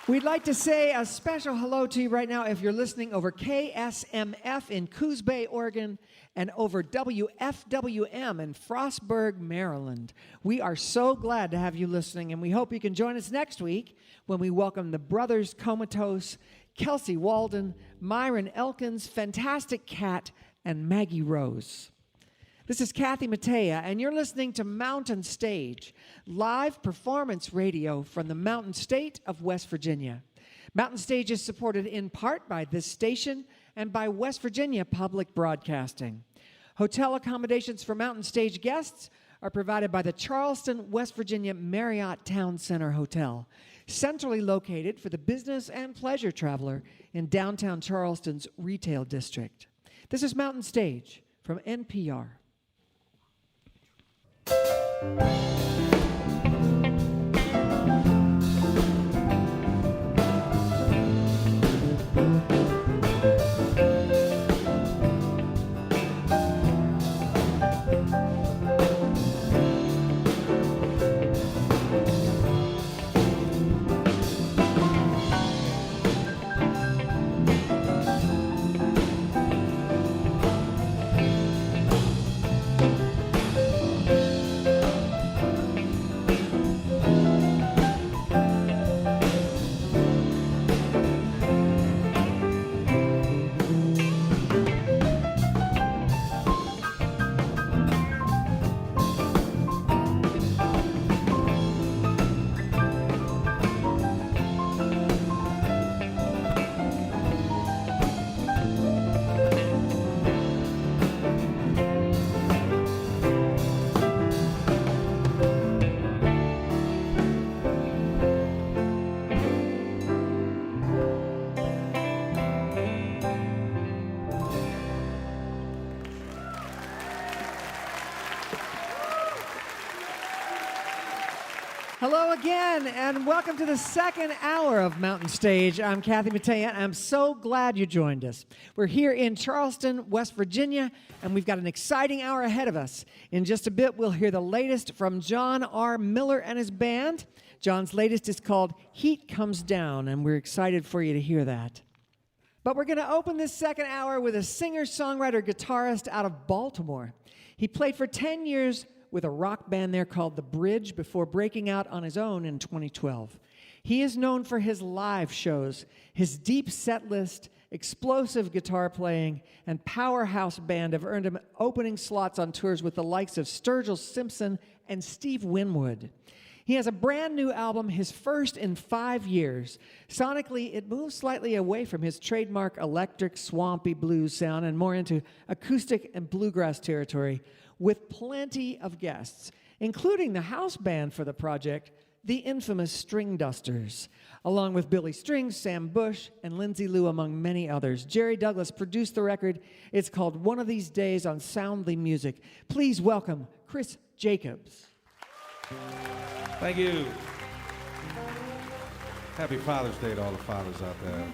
We'd like to say a special hello to you right now if you're listening over KSMF in Coos Bay, Oregon, and over WFWM in Frostburg, Maryland. We are so glad to have you listening, and we hope you can join us next week when we welcome the Brothers Comatose, Kelsey Walden, Myron Elkins, Fantastic Cat, and Maggie Rose. This is Kathy Mattea, and you're listening to Mountain Stage, live performance radio from the Mountain State of West Virginia. Mountain Stage is supported in part by this station and by West Virginia Public Broadcasting. Hotel accommodations for Mountain Stage guests are provided by the Charleston, West Virginia Marriott Town Center Hotel, centrally located for the business and pleasure traveler in downtown Charleston's retail district. This is Mountain Stage from NPR. Hello again, and welcome to the second hour of Mountain Stage. I'm Kathy Mattea, and I'm so glad you joined us. We're here in Charleston, West Virginia, and we've got an exciting hour ahead of us. In just a bit, we'll hear the latest from John R. Miller and his band. John's latest is called Heat Comes Down, and we're excited for you to hear that. But we're going to open this second hour with a singer, songwriter, guitarist out of Baltimore. He played for 10 years with a rock band there called The Bridge before breaking out on his own in 2012. He is known for his live shows, his deep set list, explosive guitar playing, and powerhouse band have earned him opening slots on tours with the likes of Sturgill Simpson and Steve Winwood. He has a brand new album, his first in 5 years. Sonically, it moves slightly away from his trademark electric, swampy blues sound and more into acoustic and bluegrass territory, with plenty of guests, including the house band for the project, the infamous String Dusters, along with Billy Strings, Sam Bush, and Lindsay Lou, among many others. Jerry Douglas produced the record. It's called One of These Days on Soundly Music. Please welcome Cris Jacobs. Thank you. Happy Father's Day to all the fathers out there.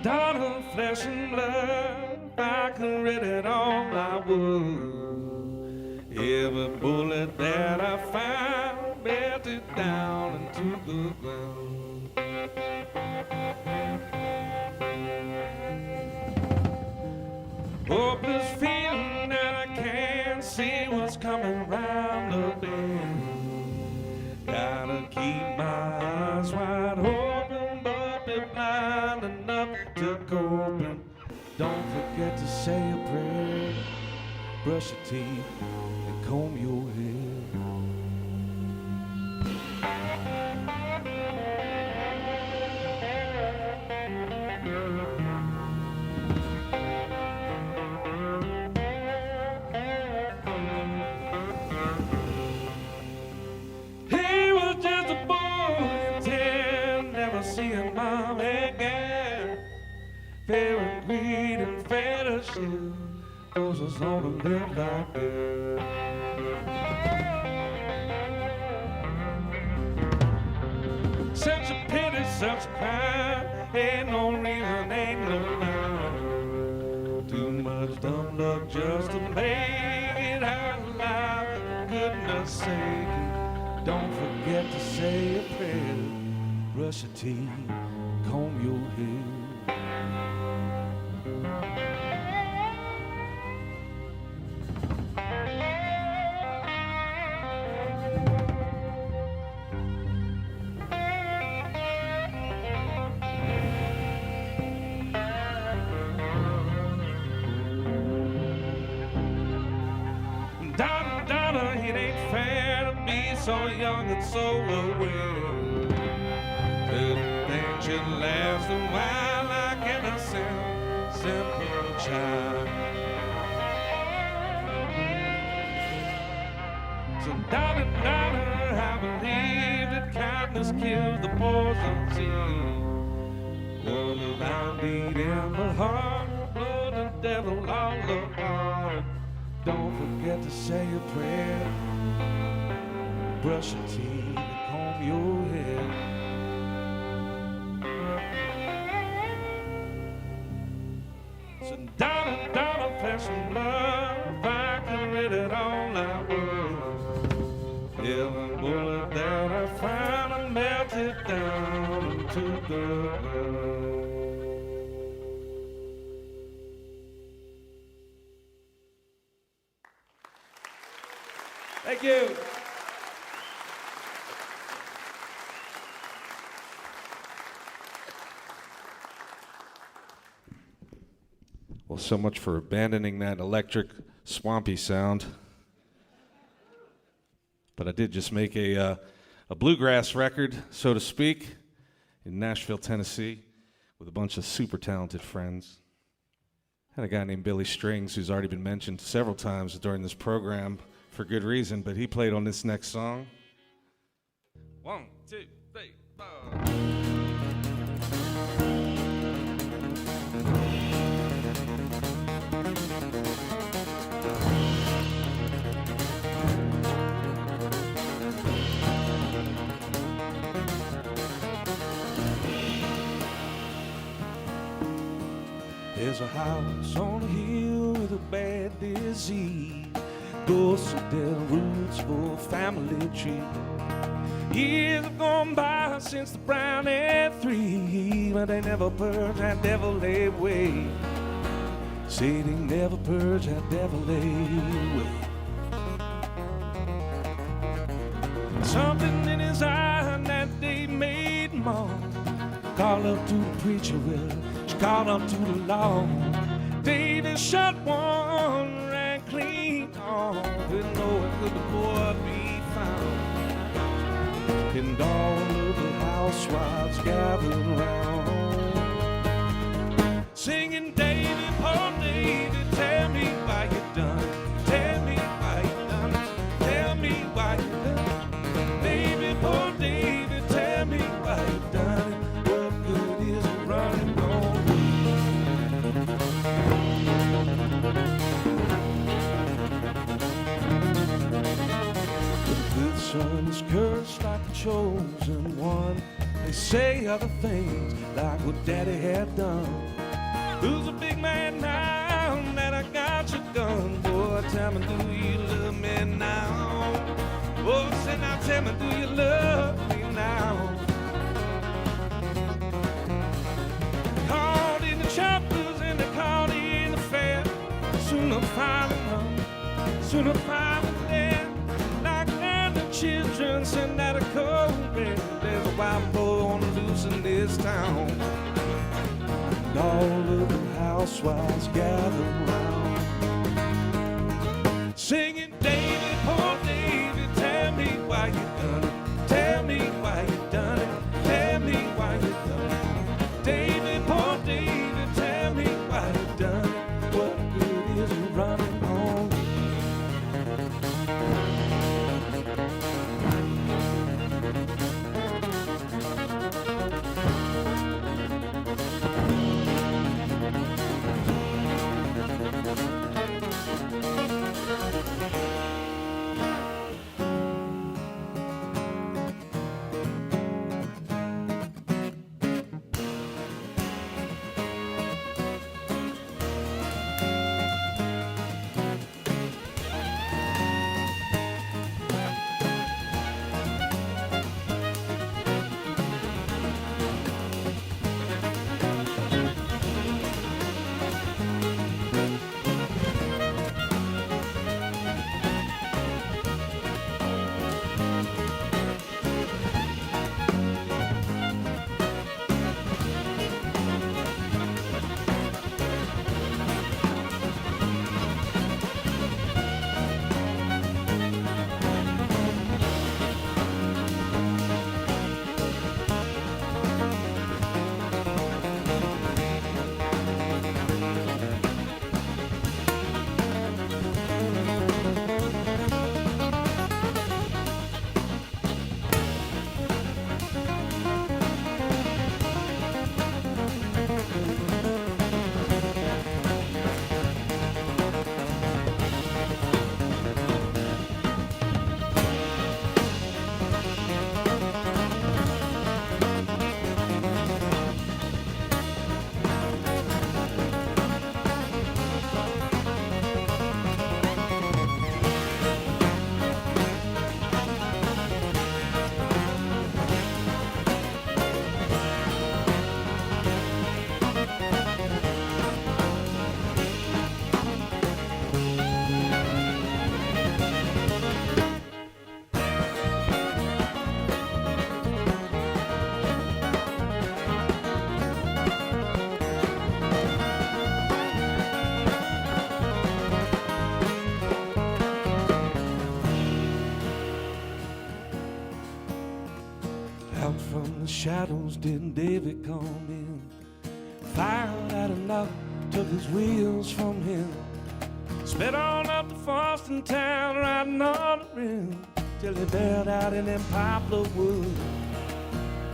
Daughter, flesh and blood, if I could read it all, I would. Every bullet that I found melted down into the ground. Hopeless feeling that I can't see what's coming round the bend. Gotta keep my eyes wide open, but be blind enough to go open. Don't forget to say a prayer, brush your teeth, and comb your hair. He was just a boy, 10, never seeing mom again. Fear and greed and fantasy, those are on to live like that. Such a pity, such a crime, ain't no reason, ain't no line. Too much dumb luck just to make it out alive. For goodness sake, don't forget to say a prayer, brush your teeth, comb your hair. Donna, it ain't fair to be so young and so aware. Good things should last a while like innocent, simple child. So Donna, I believe that kindness kills the poison seed. Love I beat in the heart, blood the devil all apart. Don't forget to say a prayer, brush your teeth, and comb your hair. So Donna, flesh and blood, if I could read it all, I would. Every bullet that I found, I melted down into the ground. Thank you. Well, so much for abandoning that electric, swampy sound. But I did just make a bluegrass record, so to speak, in Nashville, Tennessee, with a bunch of super talented friends. Had a guy named Billy Strings who's already been mentioned several times during this program for good reason, but he played on this next song. 1, 2, 3, 4. There's a house on a hill with a bad disease. Ghosts of their roots for a family tree. Years have gone by since the brown had 3, but they never purged that devil lay away. Say they never purged that devil lay away. Something in his eye that day made him on. Called up to the preacher, well, she called up to the law. David shot one, ran clean off. With nowhere could the boy be found. And all of the housewives gathered around, singing, David, oh David, tell me why you done it. Tell me why you done it. Tell me why you done it. David, oh David, tell me why you done it. What good is it running on? The good son is cursed like the chosen one. They say other things like what daddy had done. Who's a big man now that I got your gun? Boy, tell me, do you love me now? Oh, say now, tell me, do you love me now? Caught in the choppers and they caught in the fair. Soon I'll find them, soon I'll find them there. Like the children sent out a cold bed. There's a wild boy on the loose in this town. And all of the housewives gather round, singing, David, oh David, tell me why you done it. Tell me why you done it. Tell me why you done it. David, oh David, tell me why you done it. What good is it running home? Out from the shadows did David come in. Fire had enough took his wheels from him. Sped on up to Boston town, riding on the rim, till he bailed out in them poplar woods.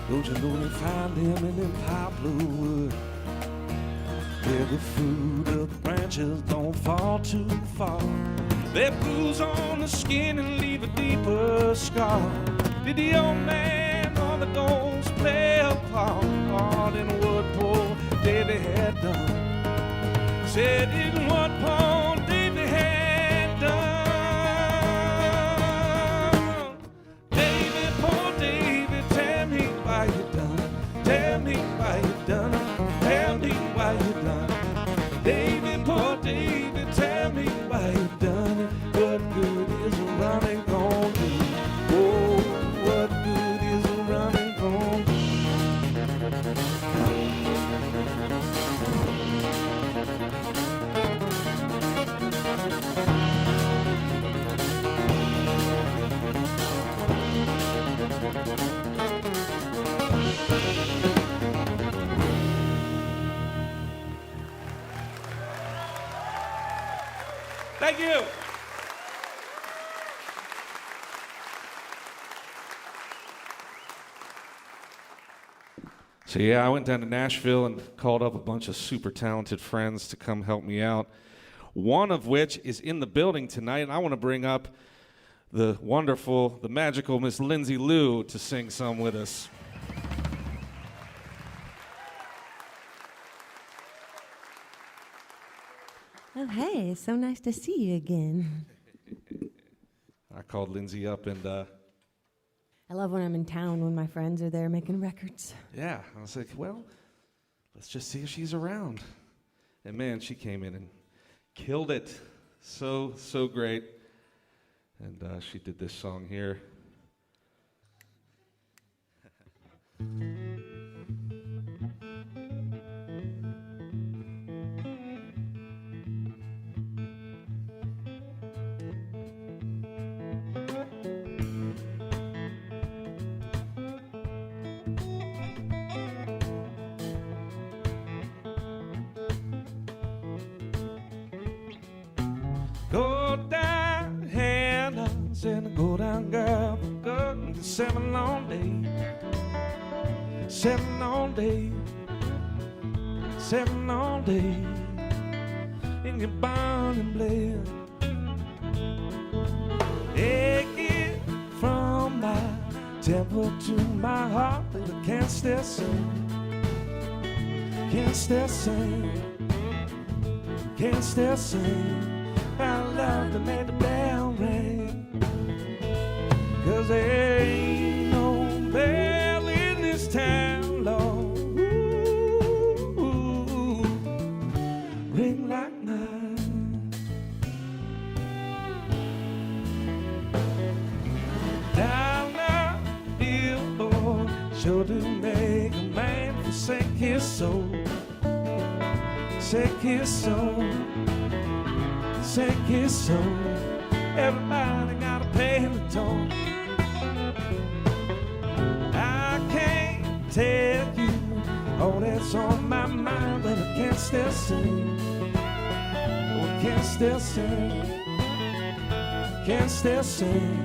Don't you know they find him in them poplar woods? Where the fruit of the branches don't fall too far. They bruise on the skin and leave a deeper scar. Did the old man or the ghost play a part in what poor Davy had done? Said in what poor Davy had done. Davy, poor Davy, tell me why you done it. Tell me why you done it. Tell me why you done it. Davy, poor Davy, tell me why you done it. What good is a running gonna do? Oh, what good is a running gonna do? Thank you. So yeah, I went down to Nashville and called up a bunch of super talented friends to come help me out. One of which is in the building tonight, and I want to bring up the wonderful, the magical Miss Lindsay Lou to sing some with us. Oh, hey, it's so nice to see you again. I called Lindsay up and I love when I'm in town when my friends are there making records. yeah, I was like, well, let's just see if she's around. And man, she came in and killed it. So great. And she did this song here. Go down, Hannah's and go down, girl. Go 7 long days, 7 long days, 7 long days in your burning blade. Take it from my temple to my heart, but I can't still sing, can't still sing, can't still sing. I love to make the bell ring, 'cause there ain't no bell in this town, Lord, ooh, ring like mine. Dollar billboard sure do make a man forsake his soul, forsake his soul, forsake his soul. Everybody gotta pay the toll. I can't tell you all that's on my mind, but I can't still sing. Oh, I can't still sing, can't still sing.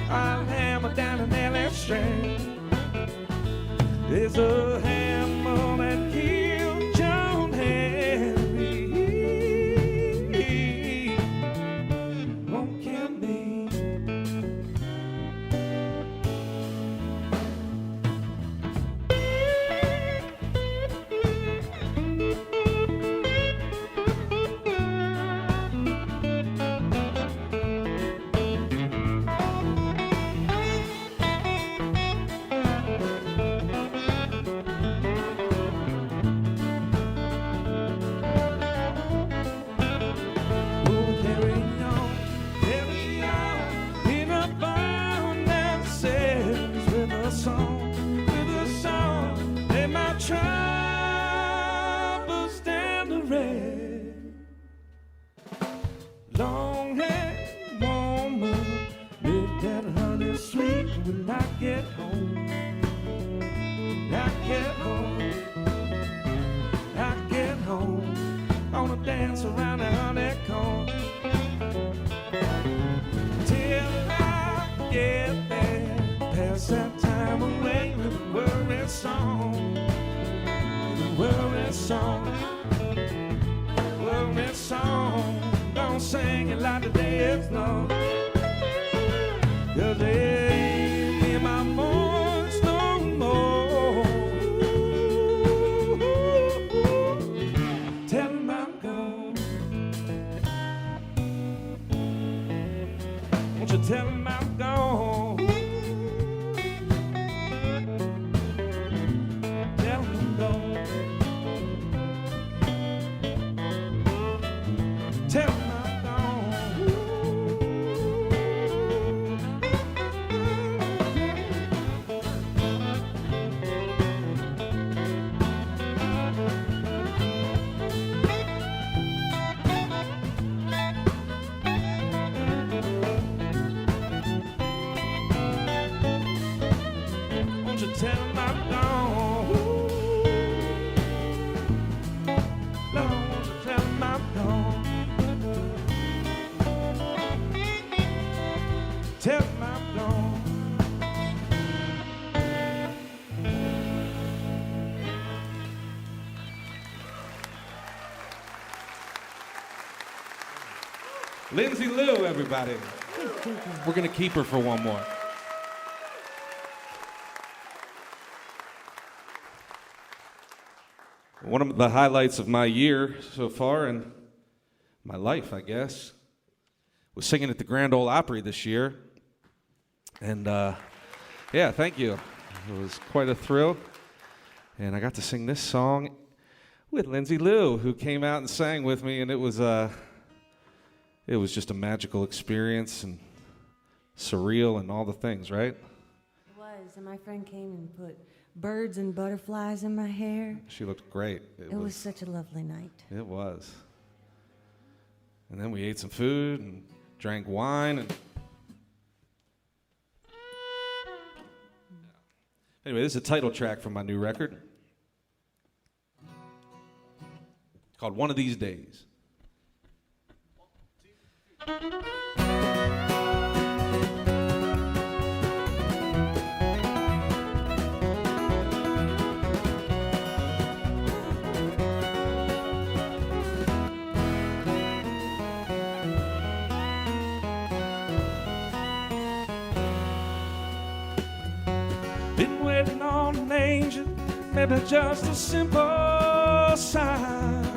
I'll hammer down an LF string. There's a hammer that killed John Henry. Won't kill me. worried song. Worried song. Don't sing it like the day is long. 'Cause they ain't in my voice no more. Tell 'em I'm gone. Won't you tell 'em I'm gone? Tell 'em I'm gone. Tell 'em I'm gone. Won't you tell 'em I'm gone? Lord, won't you tell 'em I'm gone? Tell 'em I'm gone. Lindsay Lou, everybody. We're gonna keep her for one more. One of the highlights of my year so far, and my life, I guess, was singing at the Grand Ole Opry this year. And yeah, thank you. It was quite a thrill. And I got to sing this song with Lindsay Lou, who came out and sang with me, and it was just a magical experience and surreal and all the things, right? It was, and my friend came and put birds and butterflies in my hair. She looked great. It was such a lovely night. It was. And then we ate some food and drank wine. And anyway, this is a title track from my new record. It's called One of These Days. Been waiting on an angel, maybe just a simple sign.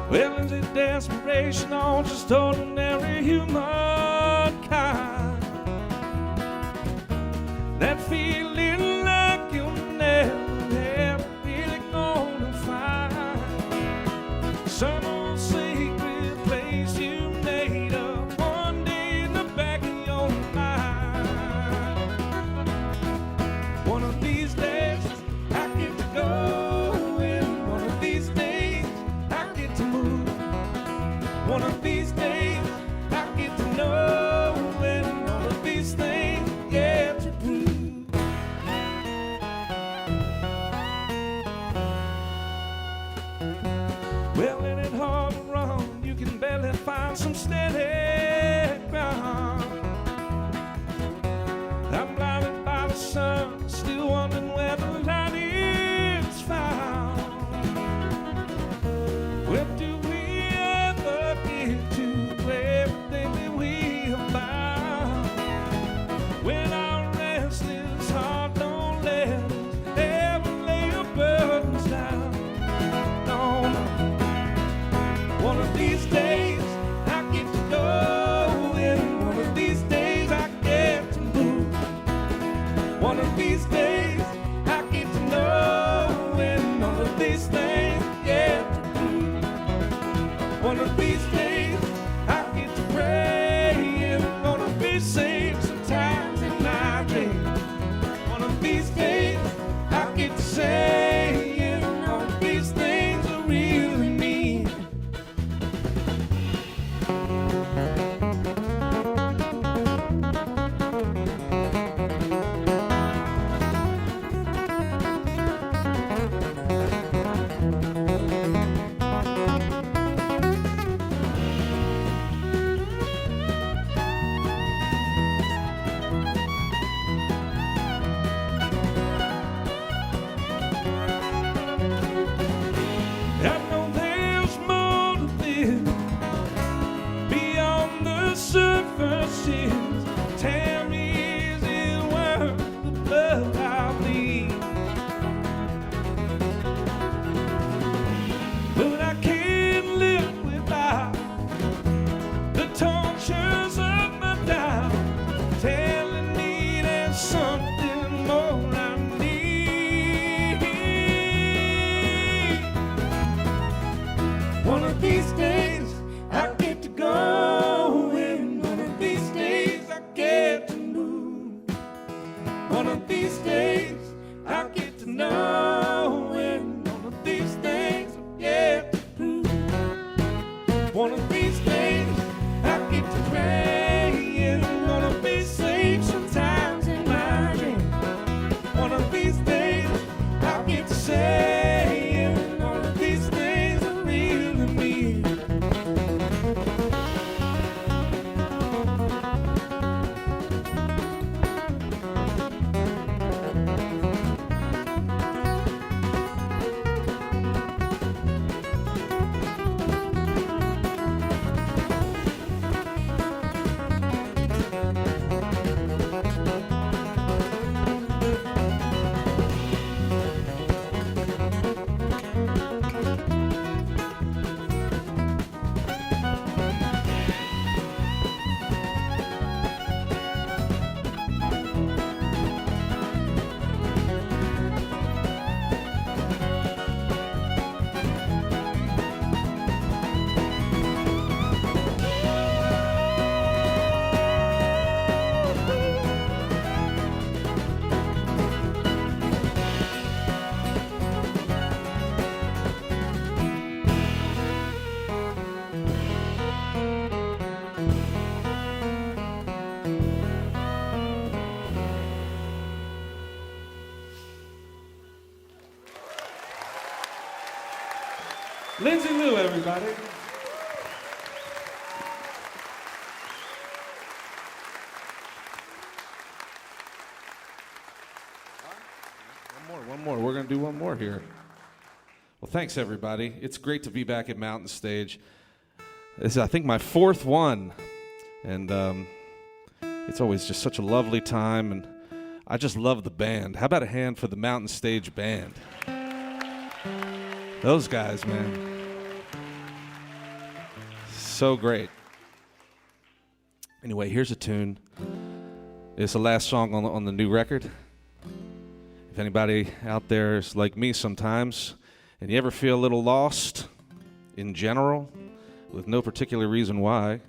Well, is it desperation or just ordinary human kind? That feeling like you'll never ever really gonna find. Some old secret place you made up one day in the back of your mind. One of these days I get to go, and one of these days I get to move. One of these days I get to know, and one of these things get to prove. Well, ain't it hard to run? You can barely find some steady ground. I'm blinded by the sun, still wondering where the light is found. Where do we ever get to everything that we have found? When our restless heart don't let us ever lay our burdens down. No, no. to know when one of these things will get to prove. One of these things I get to praying, gonna be safe sometimes in my dream. One of these things I get to say, one of these things I really mean. Lindsay Lou, everybody. One more. We're going to do one more here. Well, thanks, everybody. It's great to be back at Mountain Stage. This is, I think, my fourth one. And it's always just such a lovely time. And I just love the band. How about a hand for the Mountain Stage band? Those guys, man. So great. Anyway, here's a tune. It's the last song on the new record. If anybody out there is like me sometimes, and you ever feel a little lost in general, with no particular reason why,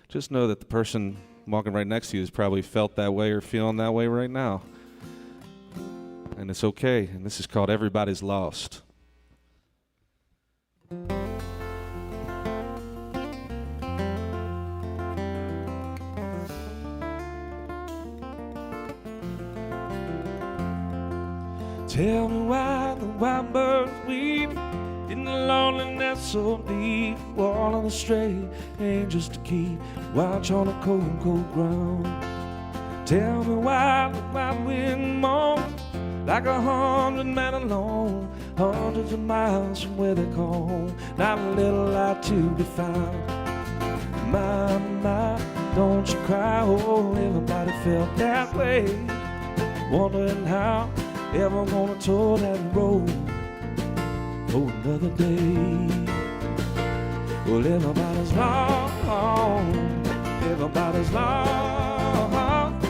just know that the person walking right next to you has probably felt that way or feeling that way right now. And it's okay. And this is called Everybody's Lost. Tell me why the wild birds weep in the loneliness so deep. All on the stray angels to keep watch on the cold, cold ground. Tell me why the wild wind moans like 100 men alone, hundreds of miles from where they call home. Not a little light to be found. My, don't you cry. Oh, everybody felt that way, wondering how ever gonna tour that road for another day. Well, everybody's lost, everybody's lost.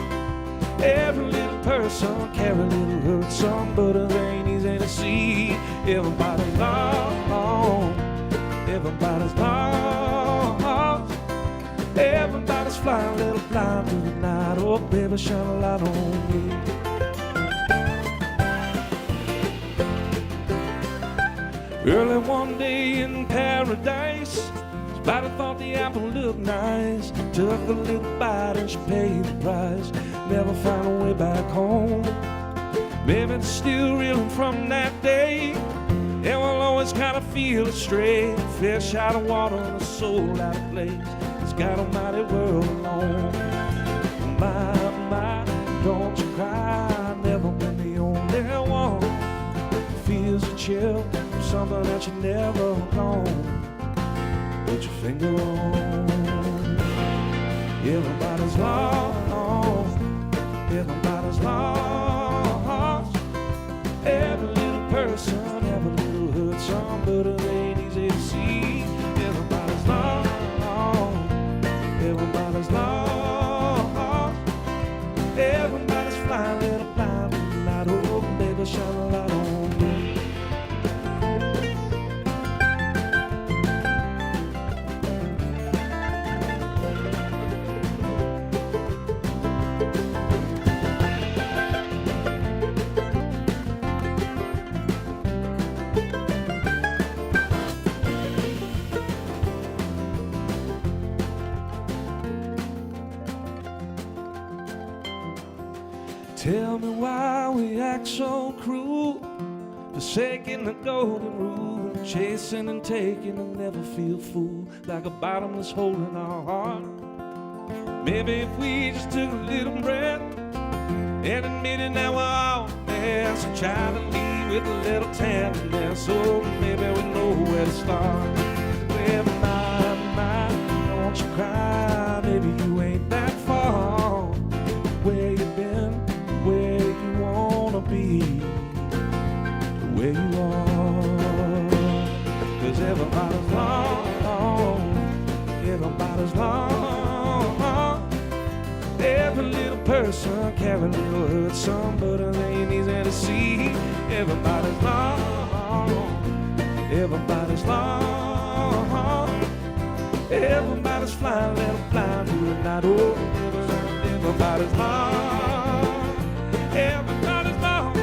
Every little person carry a little hurt, some, but it ain't easy to see. Everybody's lost, everybody's lost. Everybody's flying a little blind through the night. Oh, baby, shine a light on me. Early one day in paradise, Spotty thought the apple looked nice. Took a little bite and she paid the price. Never found a way back home. Maybe it's still reeling from that day, and we'll always kind of feel astray. Fish out of water and a soul out of place. It's got a mighty world alone. My, don't you cry. I've never been the only one. Feels a chill, something that you never gone. Put your finger on. Everybody's lost, everybody's lost. Every little person, every little hurt, some, but it ain't easy to see. Everybody's lost, everybody's lost. Everybody's flying, little blind, light, oh baby, shine a light on me. Tell me why we act so cruel, forsaking the golden rule, chasing and taking and never feel full, like a bottomless hole in our heart. Maybe if we just took a little breath and admitted that we're all there, so try to leave with a little tenderness, so maybe we know where to start. Well, my, don't you cry, baby, you ain't that far. Where you been, where you wanna be, where you are. 'Cause everybody's long, everybody's long. Every little person carry a little hurt, some, but it ain't easy to see. Everybody's long, everybody's long. Everybody's flying, let them fly through the night. Oh, everybody's long, everybody's long.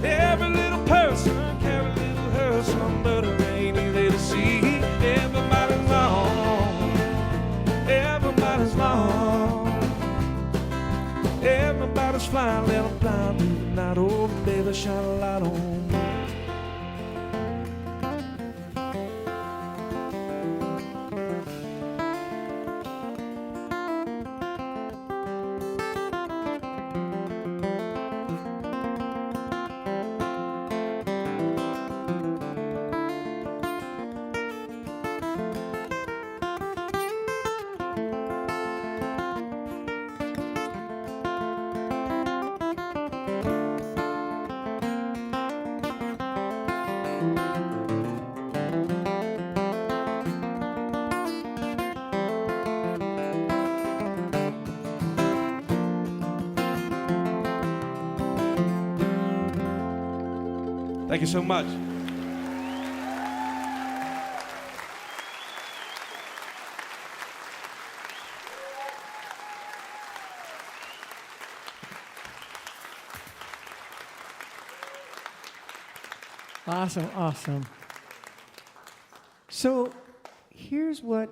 Every little person carry a little hurt, some, but it ain't easy to see. Everybody's long, everybody's long. Everybody's flying, let them fly through the night. Oh, baby, shine a light on me. Thank you so much. Awesome, awesome. So here's what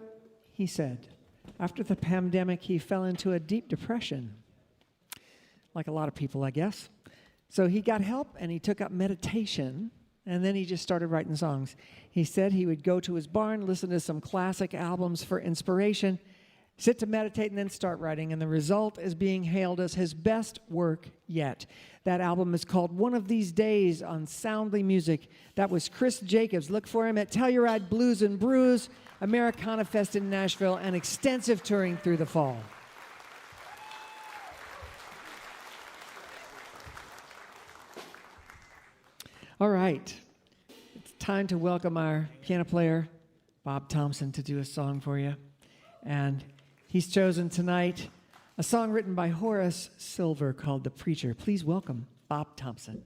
he said. After the pandemic, he fell into a deep depression, like a lot of people, I guess. So he got help and he took up meditation, and then he just started writing songs. He said he would go to his barn, listen to some classic albums for inspiration, sit to meditate, and then start writing. And the result is being hailed as his best work yet. That album is called One of These Days on Soundly Music. That was Cris Jacobs. Look for him at Telluride Blues and Brews, Americana Fest in Nashville, and extensive touring through the fall. All right. It's time to welcome our piano player, Bob Thompson, to do a song for you. And he's chosen tonight a song written by Horace Silver called The Preacher. Please welcome Bob Thompson.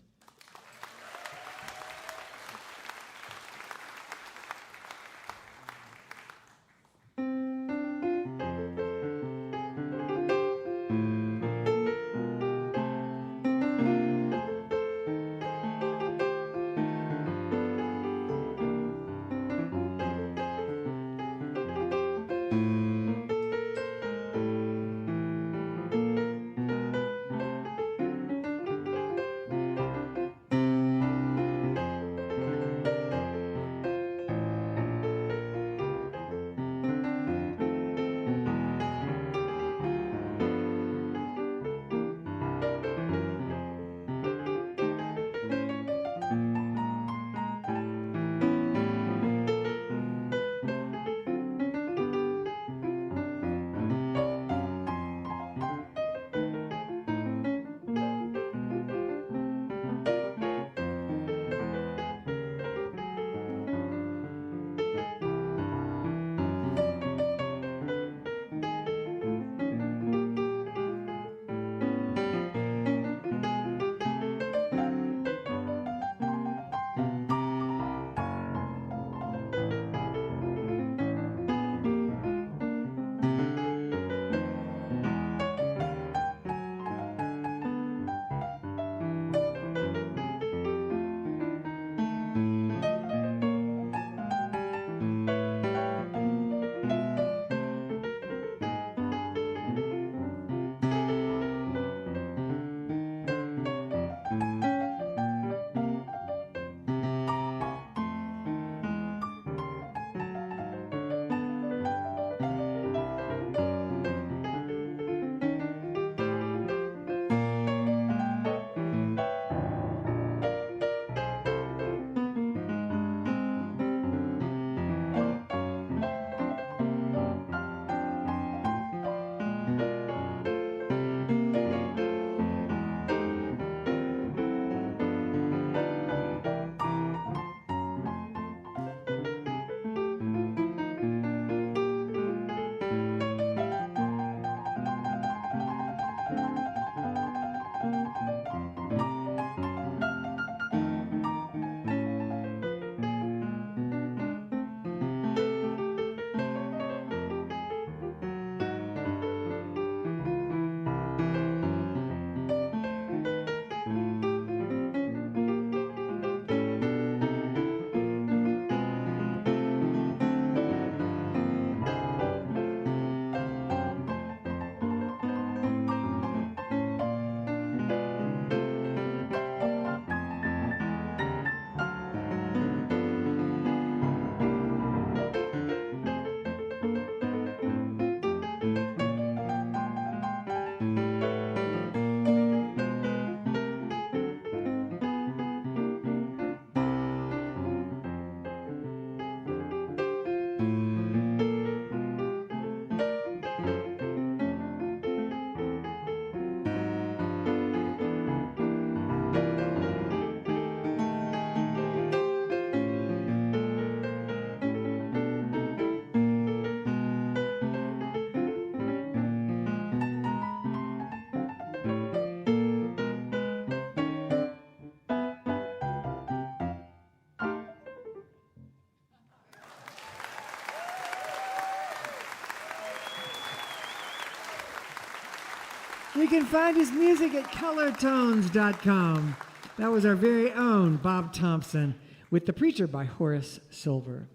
You can find his music at colortones.com. That was our very own Bob Thompson with The Preacher by Horace Silver.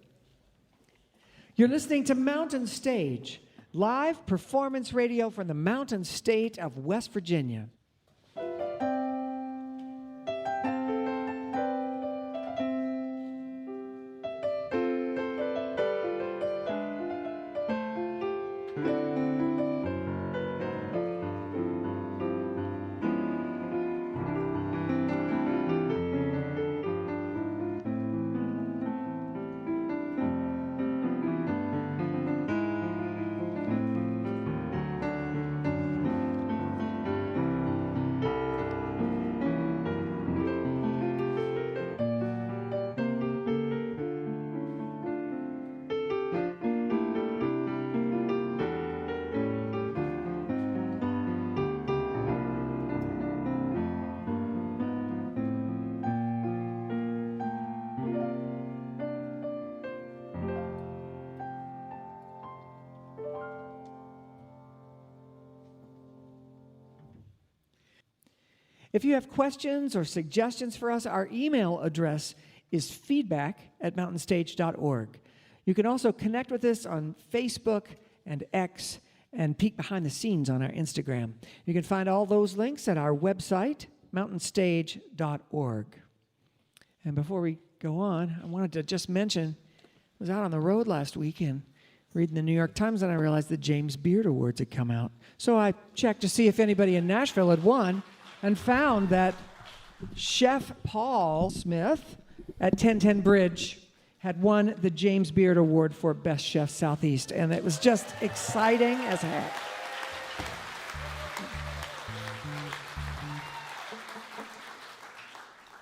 You're listening to Mountain Stage, live performance radio from the Mountain State of West Virginia. If you have questions or suggestions for us, our email address is feedback@mountainstage.org. You can also connect with us on Facebook and X and peek behind the scenes on our Instagram. You can find all those links at our website, mountainstage.org. And before we go on, I wanted to just mention, I was out on the road last weekend reading the New York Times, and I realized the James Beard Awards had come out. So I checked to see if anybody in Nashville had won, and found that Chef Paul Smith at 1010 Bridge had won the James Beard Award for Best Chef Southeast, and it was just exciting as heck.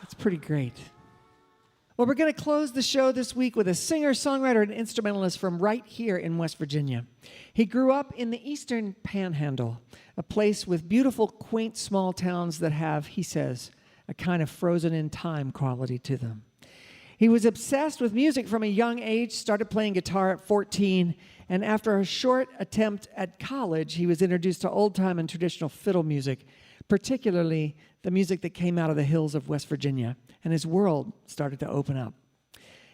It's pretty great. Well, we're going to close the show this week with a singer, songwriter, and instrumentalist from right here in West Virginia. He grew up in the Eastern Panhandle, a place with beautiful, quaint, small towns that have, he says, a kind of frozen-in-time quality to them. He was obsessed with music from a young age, started playing guitar at 14, and after a short attempt at college, he was introduced to old-time and traditional fiddle music, particularly the music that came out of the hills of West Virginia, and his world started to open up.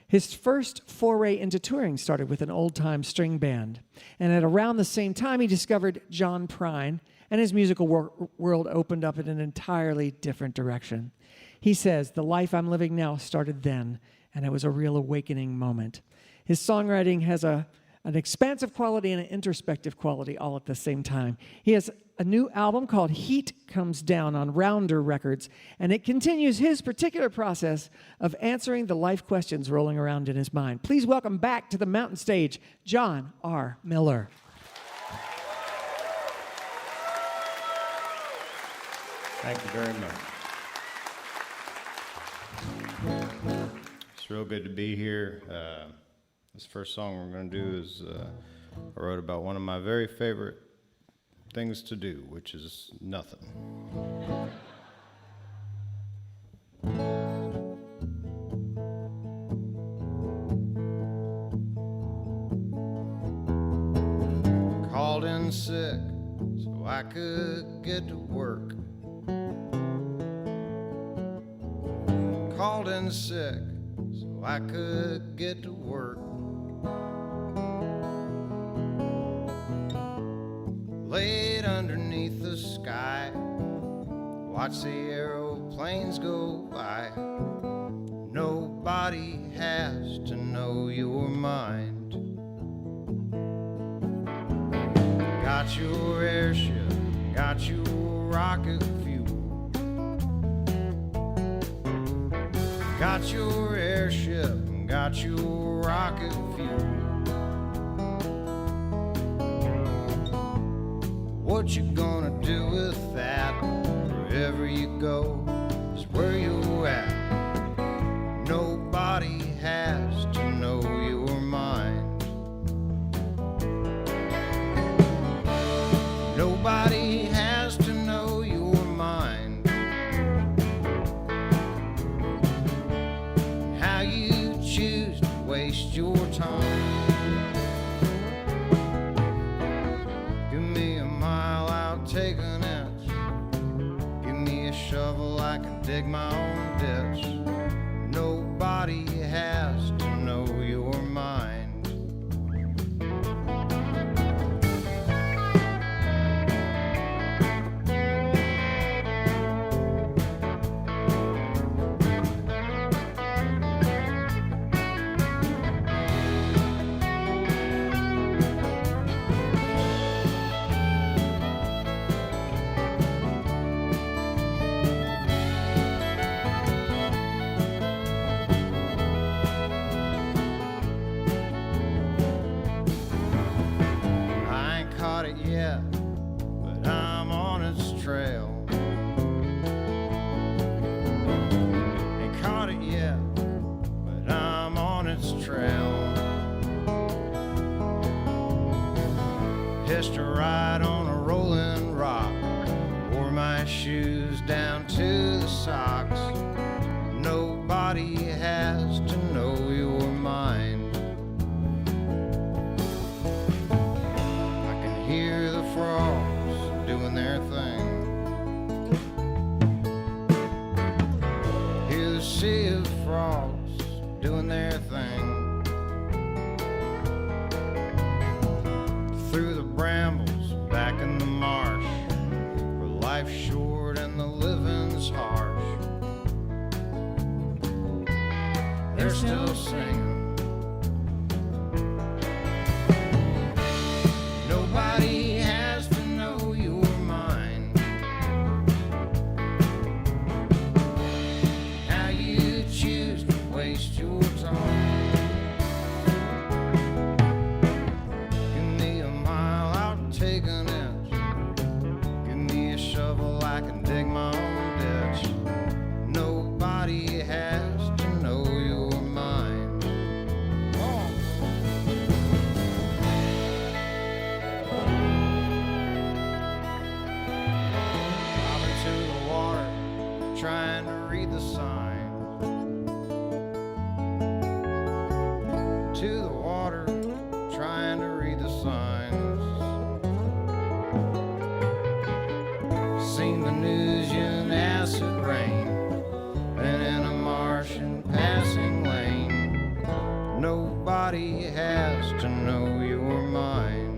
His first foray into touring started with an old-time string band, and at around the same time, he discovered John Prine, and his musical world opened up in an entirely different direction. He says, "The life I'm living now started then, and it was a real awakening moment." His songwriting has an expansive quality and an introspective quality all at the same time. He has a new album called Heat Comes Down on Rounder Records, and it continues his particular process of answering the life questions rolling around in his mind. Please welcome back to the Mountain Stage, John R. Miller. Thank you very much. It's real good to be here. This first song we're going to do is I wrote about one of my very favorite things to do, which is nothing. Called in sick so I could get to work. Called in sick so I could get to work. Laid underneath the sky, watch the aeroplanes go by. Nobody has to know your mind. Got your airship, got your rocket fuel. Got your airship, got your rocket fuel. What you gonna do with that? Wherever you go is where you're at. Nobody has to know your mind. Nobody has to know your mind. How you choose to waste your time. Take an inch dig my own ditch. Nobody has to know your mind. Yet, but I'm on its trail. Ain't caught it yet, but I'm on its trail. Hitched a ride on a rolling rock, wore my shoes down to the socks. Nobody has to know your mind. Hear the frogs doing their thing. Hear the sea of frogs doing their thing. Through the brambles, back in the marsh, where life's short and the living's harsh. They're still singing. Nobody has to know your mind. How you choose to waste your time. Give me a mile, I'll take an inch. Give me a shovel, I can dig my own ditch. Nobody has to know your mind. Oh. Trying to read the signs. To the water, trying to read the signs. Seen the news in acid rain, and in a Martian passing lane. Nobody has to know your mind.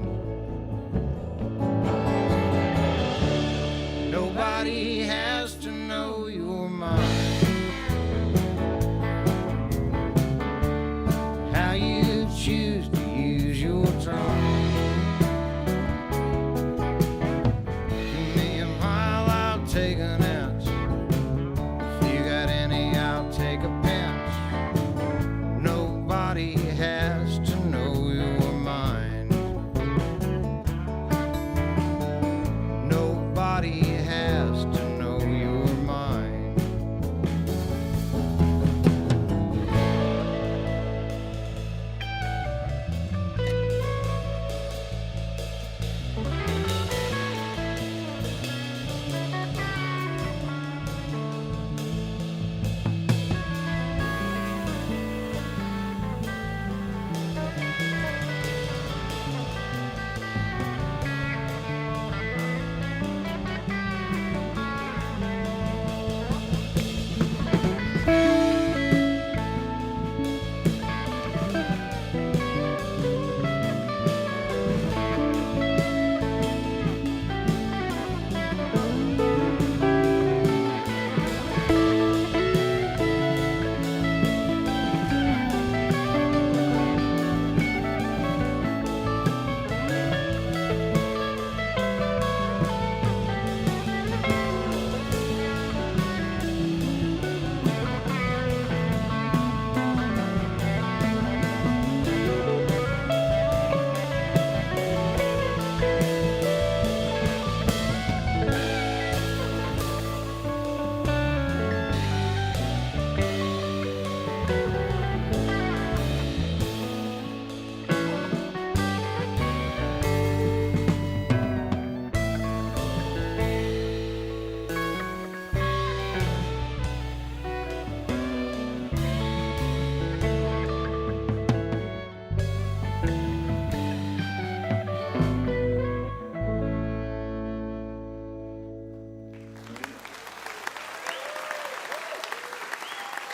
Nobody has to know your mind. How you choose to use your tongue. Give me a mile, I'll take an inch. If you got any, I'll take a pinch. Nobody has to know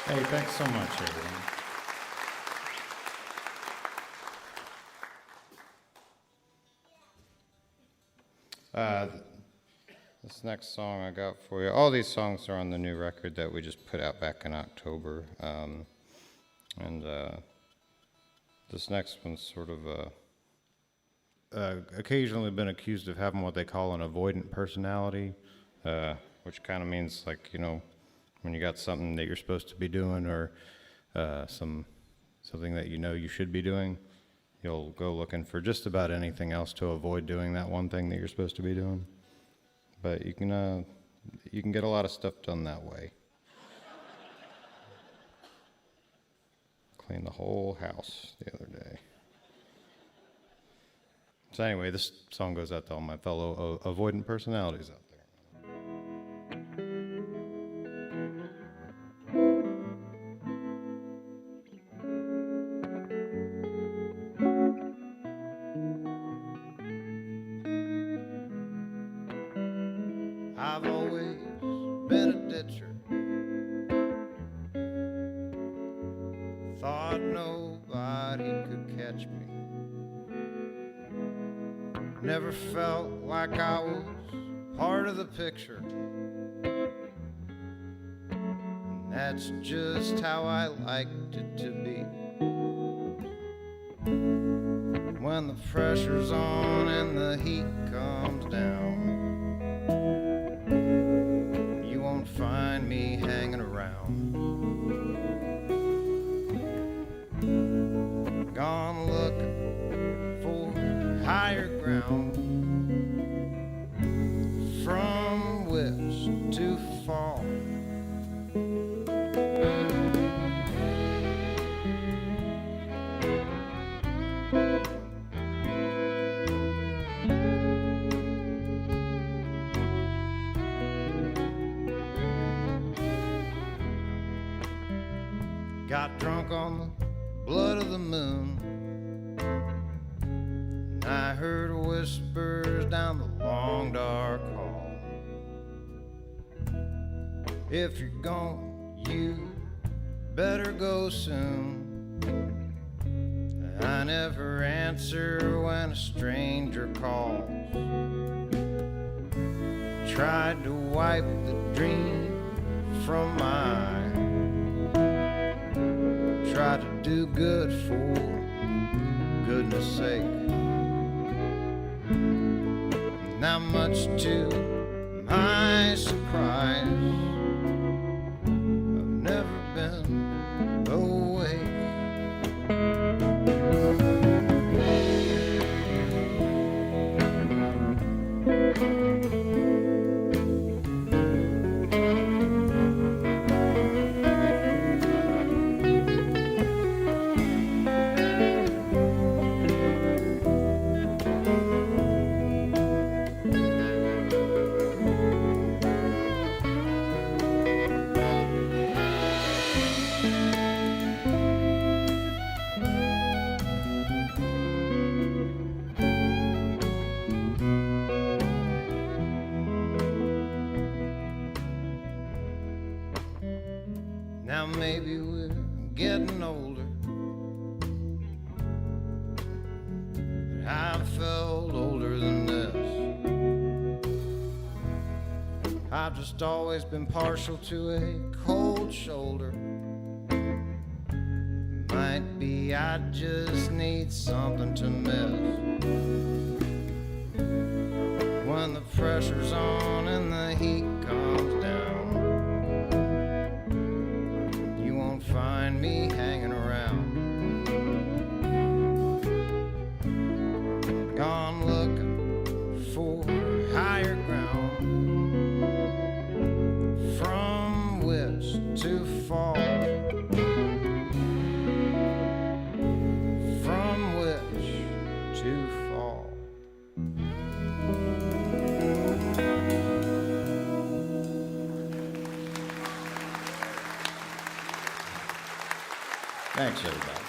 Hey, thanks so much, everyone. This next song I got for you, all these songs are on the new record that we just put out back in October. This next one's sort of occasionally been accused of having what they call an avoidant personality, which kind of means like, you know, when you got something that you're supposed to be doing or something that you know you should be doing, you'll go looking for just about anything else to avoid doing that one thing that you're supposed to be doing. But you can get a lot of stuff done that way. Cleaned the whole house the other day. So anyway, this song goes out to all my fellow avoidant personalities out there. I've always been a ditcher. Thought nobody could catch me. Never felt like I was part of the picture. And that's just how I liked it to be. When the pressure's on and the heat comes down, you won't find me hanging around. Gone looking for higher ground, from which to fall. Got drunk on the blood of the moon. I heard whispers down the long dark hall. If you're gone, you better go soon. I never answer when a stranger calls. Tried to wipe the dream from my eye. Try to do good for goodness sake. Now much to my surprise, I've never been awake. Now maybe we're getting older, but I've felt older than this. I've just always been partial to a cold shoulder. Might be I just need something to miss. When the pressure's on and the heat comes down, find me hanging around. Gone looking for higher ground, from which to fall. From which to fall. Thanks, everybody.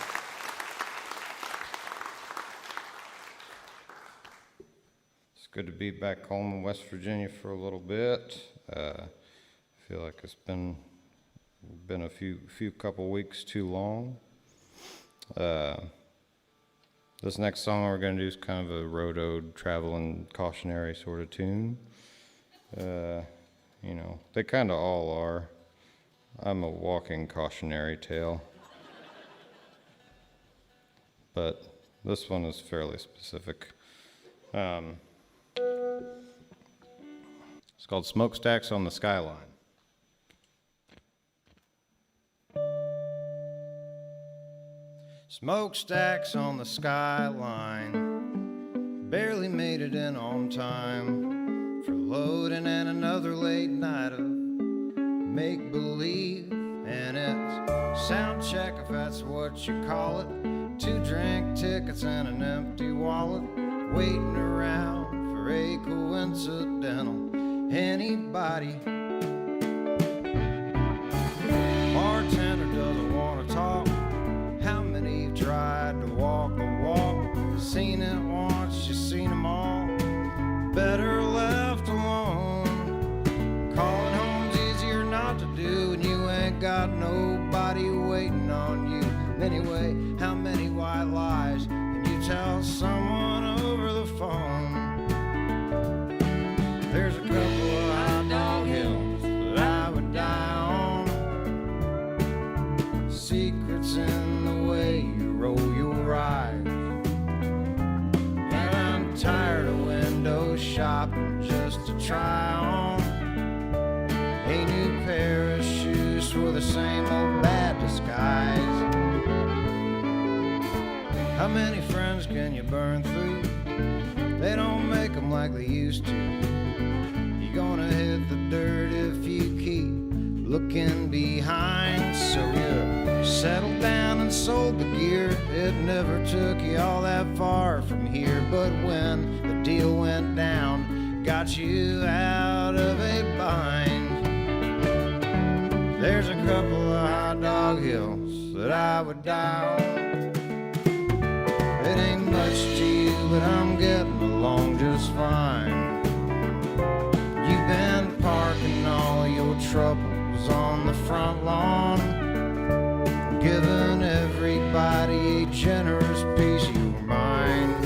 It's good to be back home in West Virginia for a little bit. I feel like it's been been a few couple weeks too long. This next song we're going to do is kind of a road ode, traveling, cautionary sort of tune. You know, they kind of all are. I'm a walking cautionary tale. But this one is fairly specific. It's called Smokestacks on the Skyline. Smokestacks on the skyline, barely made it in on time for loading and another late night of make-believe. And it's sound check, if that's what you call it, 2 drink tickets and an empty wallet, waiting around for a coincidental anybody. Bartender doesn't want to talk. How many have tried to walk the walk? Seen it once, you seen them all. Better left alone. Calling home's easier not to do when you ain't got nobody waiting on you. Anyway, how many white lies can you tell someone over the phone? There's a couple of hot dog hills that I would die on. Secrets in the way you roll your eyes. And I'm tired of window shopping just to try on a new pair of shoes for the same old bad disguise. How many friends can you burn through? They don't make them like they used to. You're gonna hit the dirt if you keep looking behind. So you settled down and sold the gear. It never took you all that far from here. But when the deal went down, got you out of a bind. There's a couple of hot dog hills that I would die on. It ain't much to you, but I'm getting along just fine. You've been parking all your troubles on the front lawn, giving everybody a generous piece of your mind.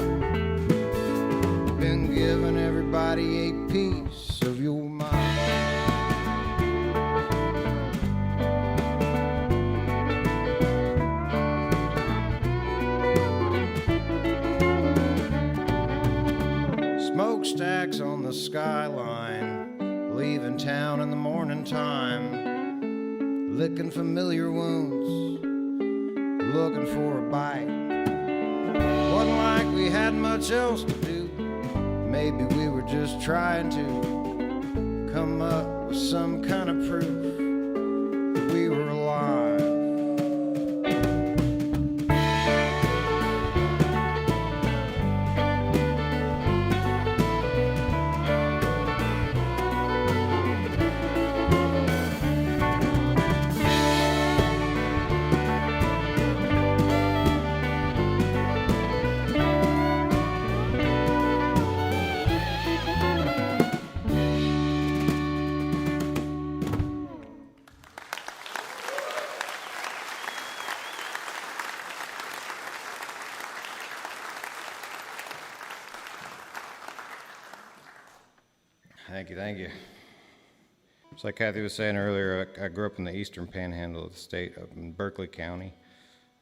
Been giving everybody a piece of your mind. Smokestacks on the skyline, leaving town in the morning time, licking familiar wounds, looking for a bite. Wasn't like we had much else to do. Maybe we were just trying to come up with some kind of proof that we were alive. Thank you. It's like Kathy was saying earlier, I grew up in the eastern panhandle of the state, up in Berkeley County.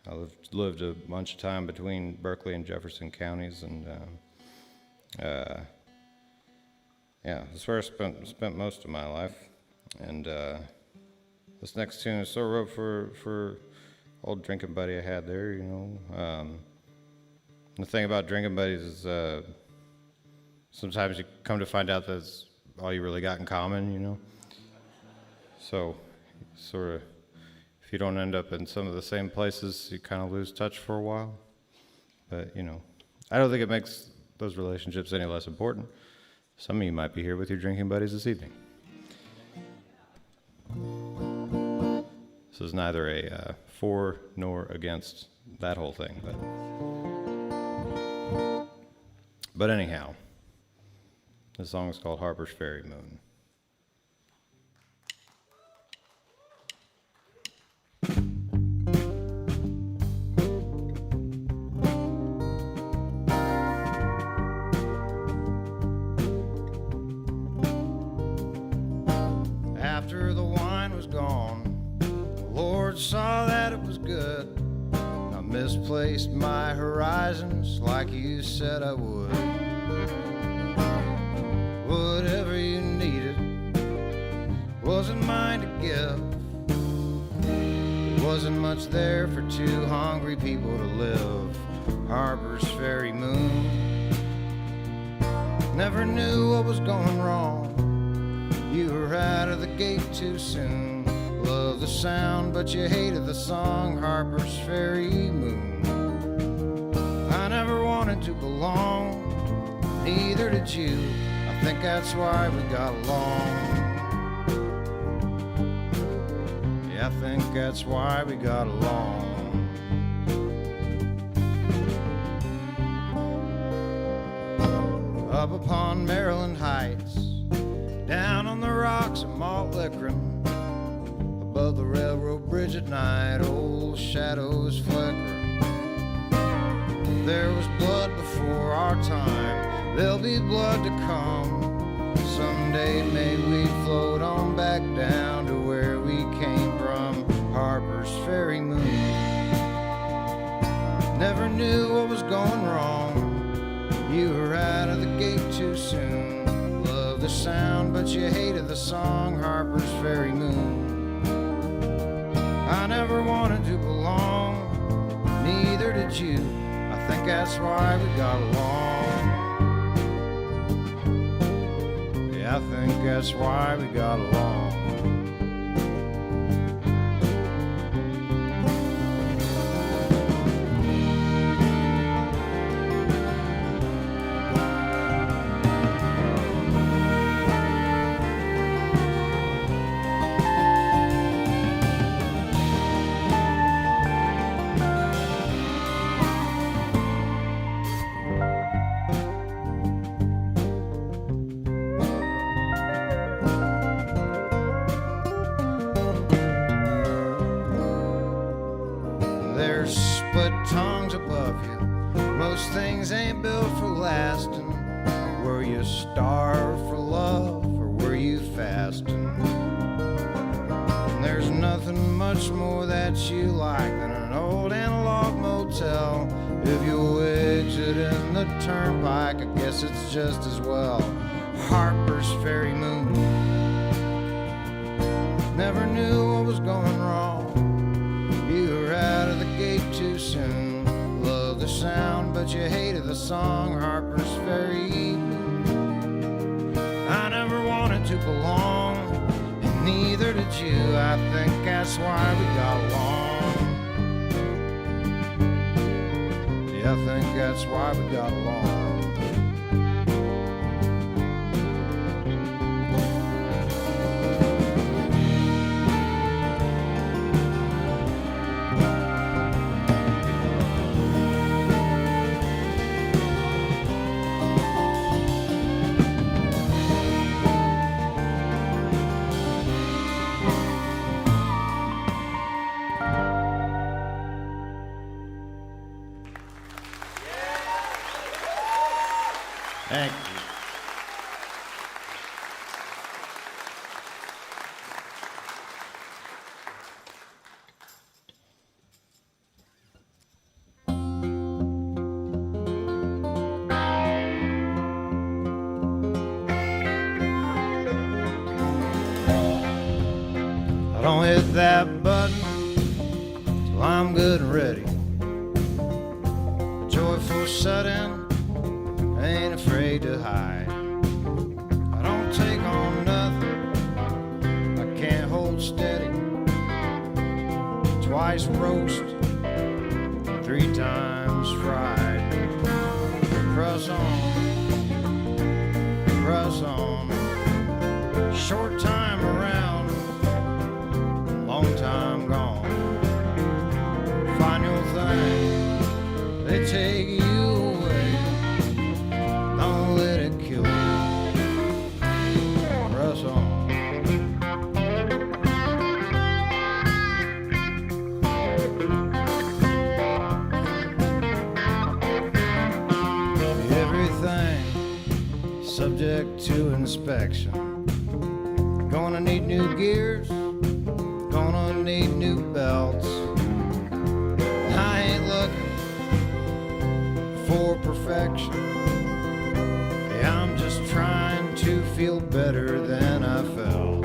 I lived a bunch of time between Berkeley and Jefferson counties, and yeah, that's where I spent most of my life. And this next tune is so wrote for old drinking buddy I had there, you know. The thing about drinking buddies is sometimes you come to find out that's all you really got in common, you know. So, sort of, if you don't end up in some of the same places, you kind of lose touch for a while. But, you know, I don't think it makes those relationships any less important. Some of you might be here with your drinking buddies this evening. This is neither a for nor against that whole thing, but anyhow, this song is called Harper's Ferry Moon. Lord saw that it was good. I misplaced my horizons like you said I would. Whatever you needed wasn't mine to give. Wasn't much there for two hungry people to live. Harper's Ferry moon. Never knew what was going wrong. You were out of the gate too soon. Loved the sound, but you hated the song. Harper's Ferry moon. I never wanted to belong, neither did you. I think that's why we got along. I think that's why we got along. Up upon Maryland Heights, down on the rocks of Malt Lickram, above the railroad bridge at night, old shadows flickering. There was blood before our time, there'll be blood to come. Someday may we float on back down to where we came from. Harper's Ferry moon. Never knew what was going wrong. You were out of the gate too soon. Loved the sound, but you hated the song. Harper's Ferry moon. I never wanted to belong, neither did you. I think that's why we got along. I think that's why we got along. Tongues above you. Most things ain't built for lasting. Were you starved for love or were you fasting? And there's nothing much more that you like than an old analog motel. If you exit in the turnpike, I guess it's just as well. Harper's Ferry moon. Never knew what was going wrong. You were out of the gate too soon. Loved the sound, but you hated the song. Harper's Ferry. I never wanted to belong, and neither did you. I think that's why we got along. Yeah, I think that's why we got along. Thank you. I don't hit that button till I'm good and ready. A joyful sudden, ain't afraid to hide. I don't take on nothing, I can't hold steady. Twice roast, 3 times fried. Press on, press on. Short time around, long time gone. Find your thing, they take you. Let it kill you. Press on. Everything subject to inspection. Gonna need new gears, gonna need new belts. else. I ain't looking for perfection. Yeah, I'm just trying to feel better than I felt.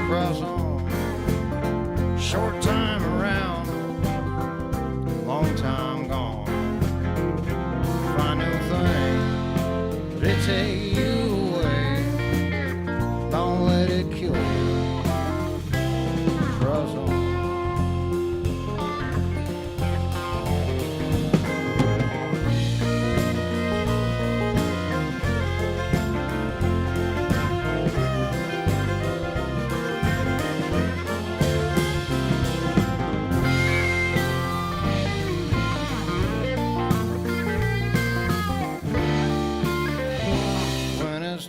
Press on, short time around, long time gone. Find new thing, they take you away, don't let it kill you. Press on.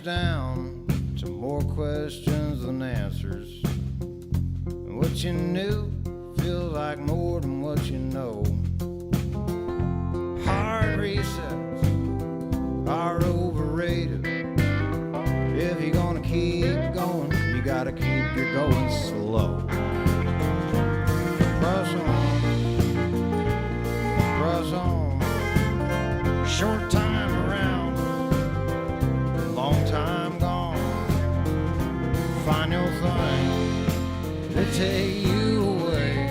Down to more questions than answers. And what you knew feels like more than what you know. Hard resets are overrated. If you're gonna keep going, you gotta keep your going slow. Press on, short time around, long time gone. Find your thing, they take you away,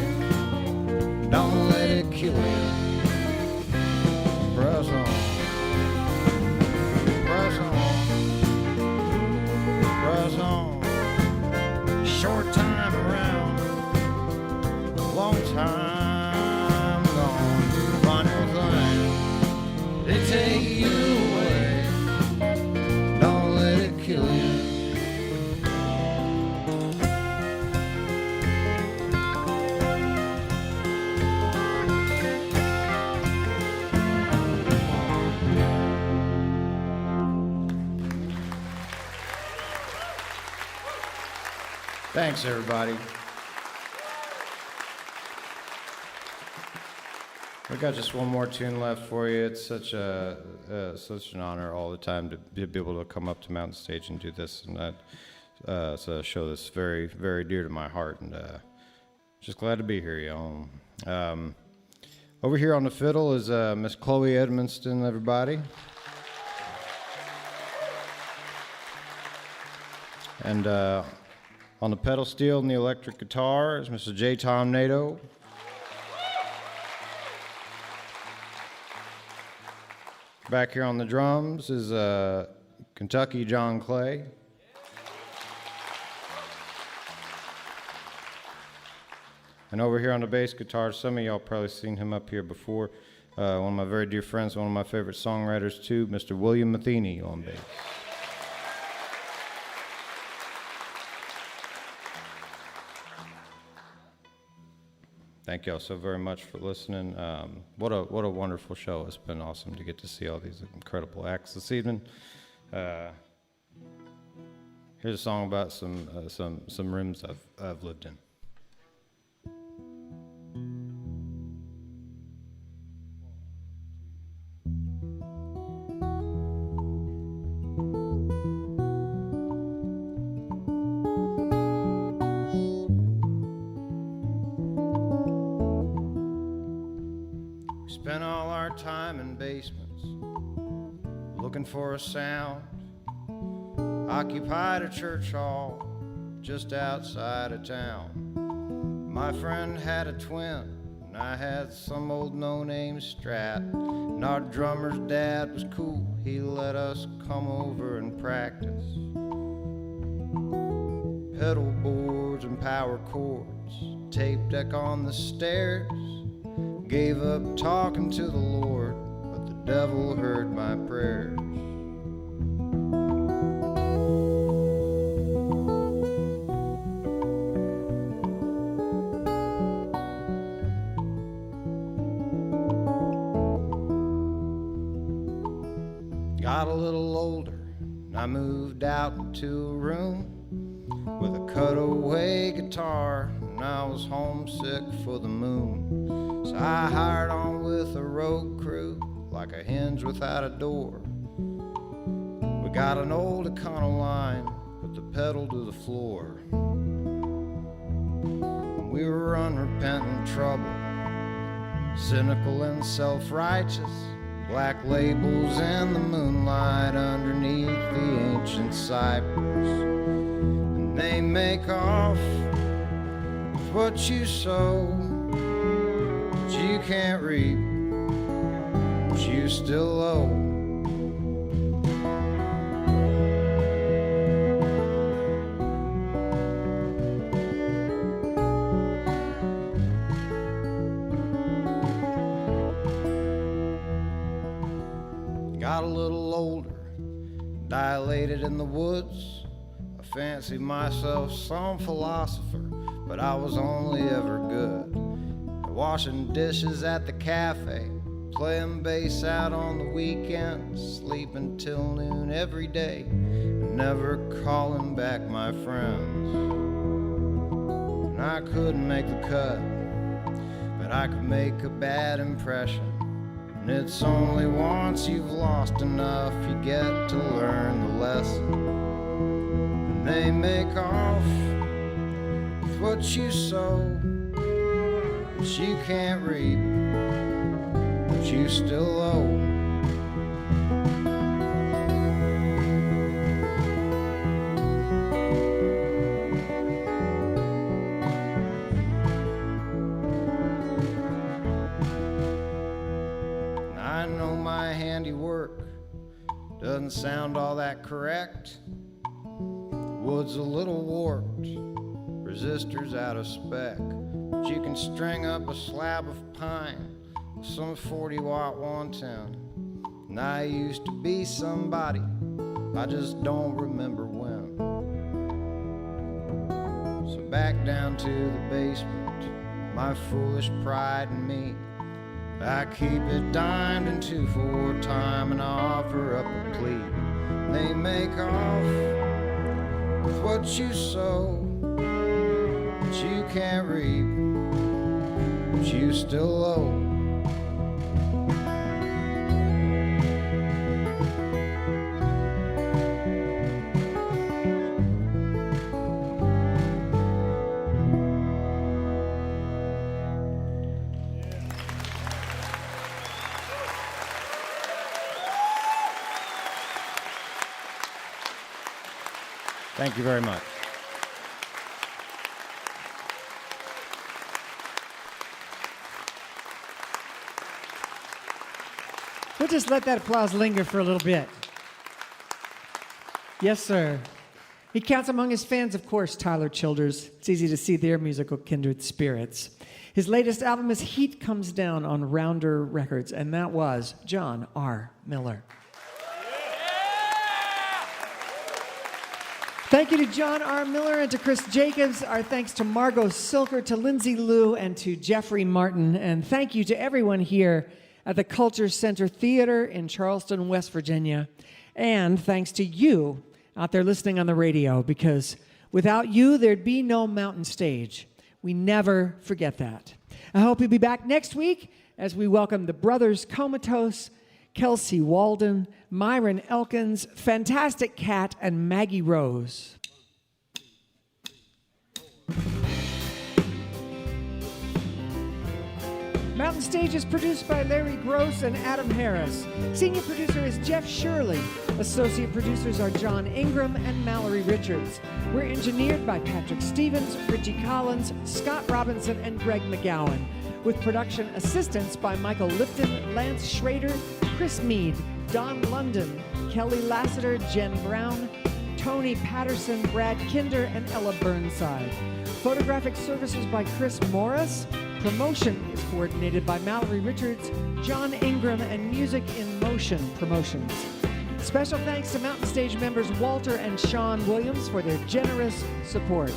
don't let it kill you. Press on, press on, press on. Short time around, long time gone. Find your thing, they take you away, don't let it kill you. Thanks, everybody. We got just one more tune left for you. It's such an honor all the time to be able to come up to Mountain Stage and do this, and it's a show that's very, very dear to my heart, and just glad to be here, y'all. Over here on the fiddle is Miss Chloe Edmonston, everybody. And on the pedal steel and the electric guitar is Mr. J. Tom Nato. Back here on the drums is Kentucky John Clay. And over here on the bass guitar, some of y'all probably seen him up here before. One of my very dear friends, one of my favorite songwriters too, Mr. William Matheny on bass. Thank y'all so very much for listening. What a wonderful show. It's been awesome to get to see all these incredible acts this evening. Here's a song about some rooms I've lived in. Spent all our time in basements looking for a sound. Occupied a church hall just outside of town. My friend had a twin and I had some old no-name Strat. And our drummer's dad was cool, he let us come over and practice. Pedal boards and power chords, tape deck on the stairs. Gave up talking to the Lord, but the devil heard my prayers. Got a little older, and I moved out into a room with a cutaway guitar, and I was homesick for the moon. So I hired on with a road crew, like a hinge without a door. We got an old Econoline, put put the pedal to the floor. We were unrepentant trouble, cynical and self-righteous, black labels and the moonlight underneath the ancient cypress. And they make off with what you sow, but you can't reap what you still owe. Got a little older, dilated in the woods. I fancied myself some philosopher, but I was only ever good at washing dishes at the cafe, playing bass out on the weekends, sleeping till noon every day, and never calling back my friends. And I couldn't make the cut, but I could make a bad impression. And it's only once you've lost enough you get to learn the lesson. And they make off with what you sow, but you can't reap what you still owe. I know my handiwork doesn't sound all that correct. Wood's a little warped, resistors out of spec, but you can string up a slab of pine with some 40-watt 110. And I used to be somebody, I just don't remember when. So back down to the basement, my foolish pride in me. I keep it dimed in 2/4 time and I offer up a plea. They make off with what you sow, but you can't reap what you still owe. Thank you very much. We'll just let that applause linger for a little bit. Yes, sir. He counts among his fans, of course, Tyler Childers. It's easy to see their musical kindred spirits. His latest album is Heat Comes Down on Rounder Records, and that was John R. Miller. Thank you to John R. Miller and to Cris Jacobs. Our thanks to Margo Cilker, to Lindsay Liu, and to Jeffrey Martin. And thank you to everyone here at the Culture Center Theater in Charleston, West Virginia. And thanks to you out there listening on the radio, because without you, there'd be no Mountain Stage. We never forget that. I hope you'll be back next week as we welcome the Brothers Comatose, Kelsey Walden, Myron Elkins, Fantastic Cat, and Maggie Rose. Mountain Stage is produced by Larry Gross and Adam Harris. Senior producer is Jeff Shirley. Associate producers are John Ingram and Mallory Richards. We're engineered by Patrick Stevens, Richie Collins, Scott Robinson, and Greg McGowan, with production assistance by Michael Lipton, Lance Schrader, Chris Mead, Don London, Kelly Lassiter, Jen Brown, Tony Patterson, Brad Kinder, and Ella Burnside. Photographic services by Chris Morris. Promotion is coordinated by Mallory Richards, John Ingram, and Music in Motion Promotions. Special thanks to Mountain Stage members Walter and Sean Williams for their generous support.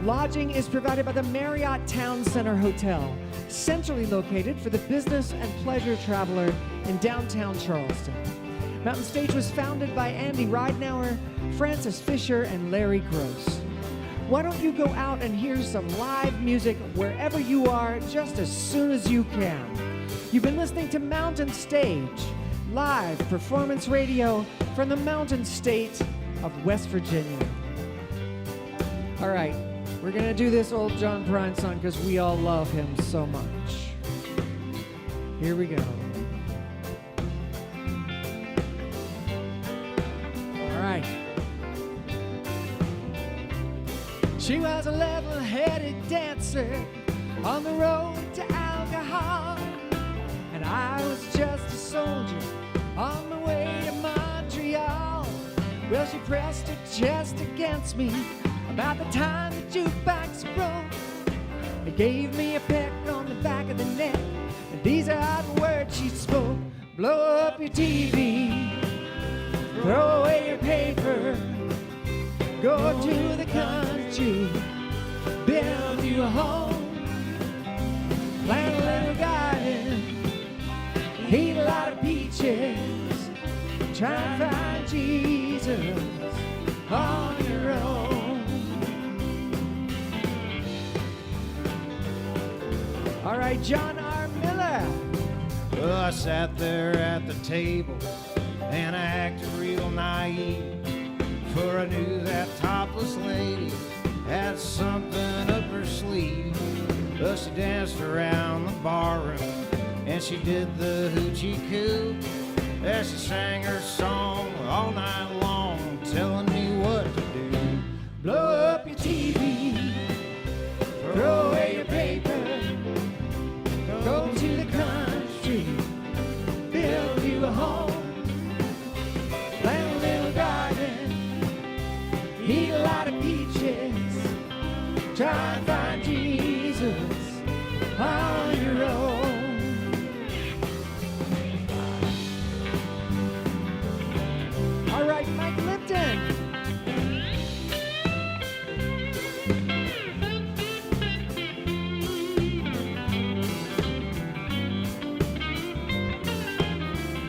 Lodging is provided by the Marriott Town Center Hotel, centrally located for the business and pleasure traveler in downtown Charleston. Mountain Stage was founded by Andy Ridenauer, Francis Fisher, and Larry Gross. Why don't you go out and hear some live music wherever you are just as soon as you can? You've been listening to Mountain Stage, live performance radio from the Mountain State of West Virginia. All right, we're gonna do this old John Prine song because we all love him so much. Here we go. All right. She was a level-headed dancer on the road to alcohol, and I was just a soldier on the way to Montreal. Well, she pressed her chest against me about the time the jukebox broke. It gave me a peck on the back of the neck, and these are the words she spoke. Blow up your TV, throw away your paper, go to the country, build you a home, plant a little garden, eat a lot of peaches, try and find Jesus on your own. All right, John R. Miller. Well, I sat there at the table and I acted real naive, for I knew that topless lady had something up her sleeve. Well, she danced around the barroom and she did the hoochie coo as she sang her song all night long, telling me what to do. Blow up your TV, throw away your paper, go to the country, build you a home, plant a little garden, eat a lot of peaches, try and find Jesus on your own. All right, Mike Lipton.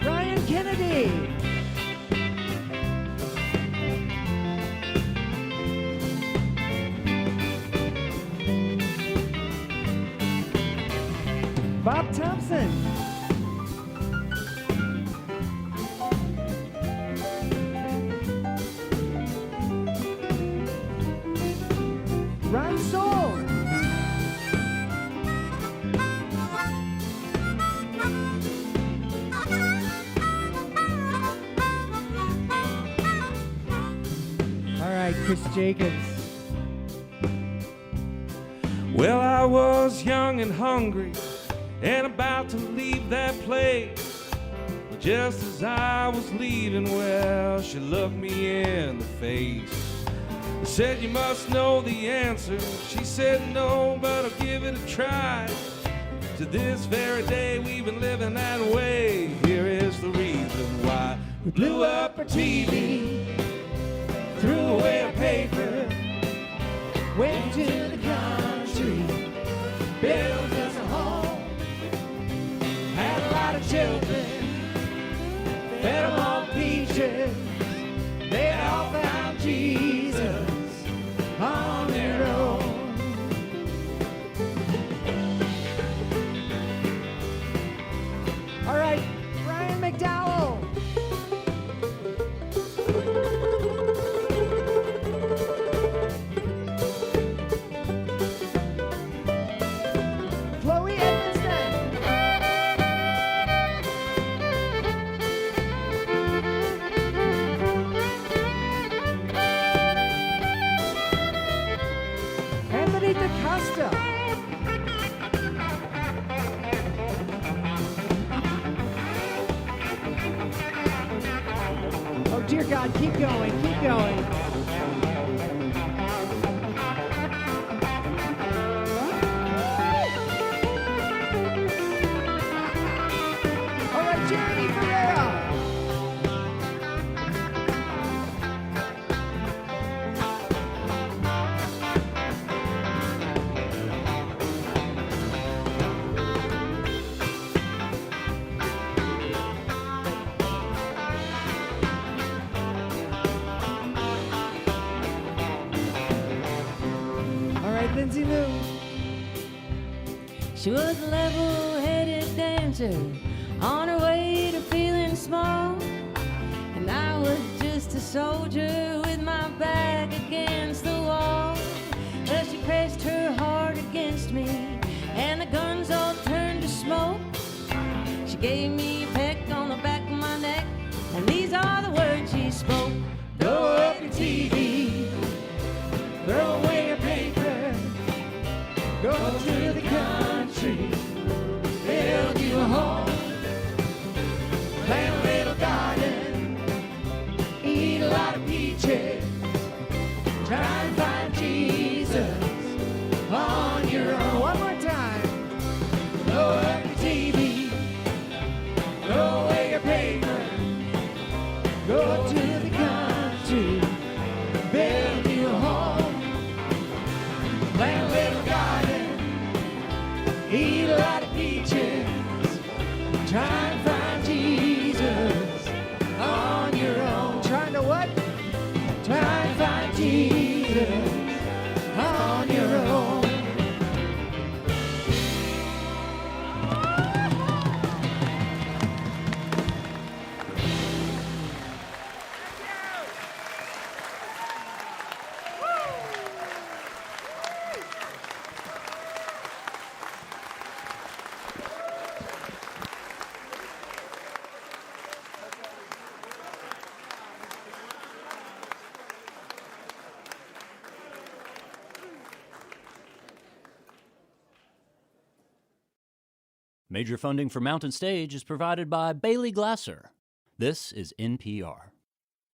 Brian Kennedy. Bob Thompson. Ron Soul. All right, Chris Jacobs. Well, I was young and hungry and about to leave that place. But just as I was leaving, well, she looked me in the face. I said, you must know the answer. She said, no, but I'll give it a try. To this very day, we've been living that way. Here is the reason why. We blew up our TV, threw away our paper, went to the country, built us a home, had a lot of children, fed them all peaches, they all found Jesus on their own. All right, Brian McDowell. Chloe Edmondson. Anthony DaCosta. Oh, dear God, keep going, keep going. All right, Jeremy Ferreira. All right, Lindsay Lou. She was a level-headed dancer on her way to feeling small, and I was just a soldier with my back against the wall. Jesus on your own. Major funding for Mountain Stage is provided by Bailey Glasser. This is NPR.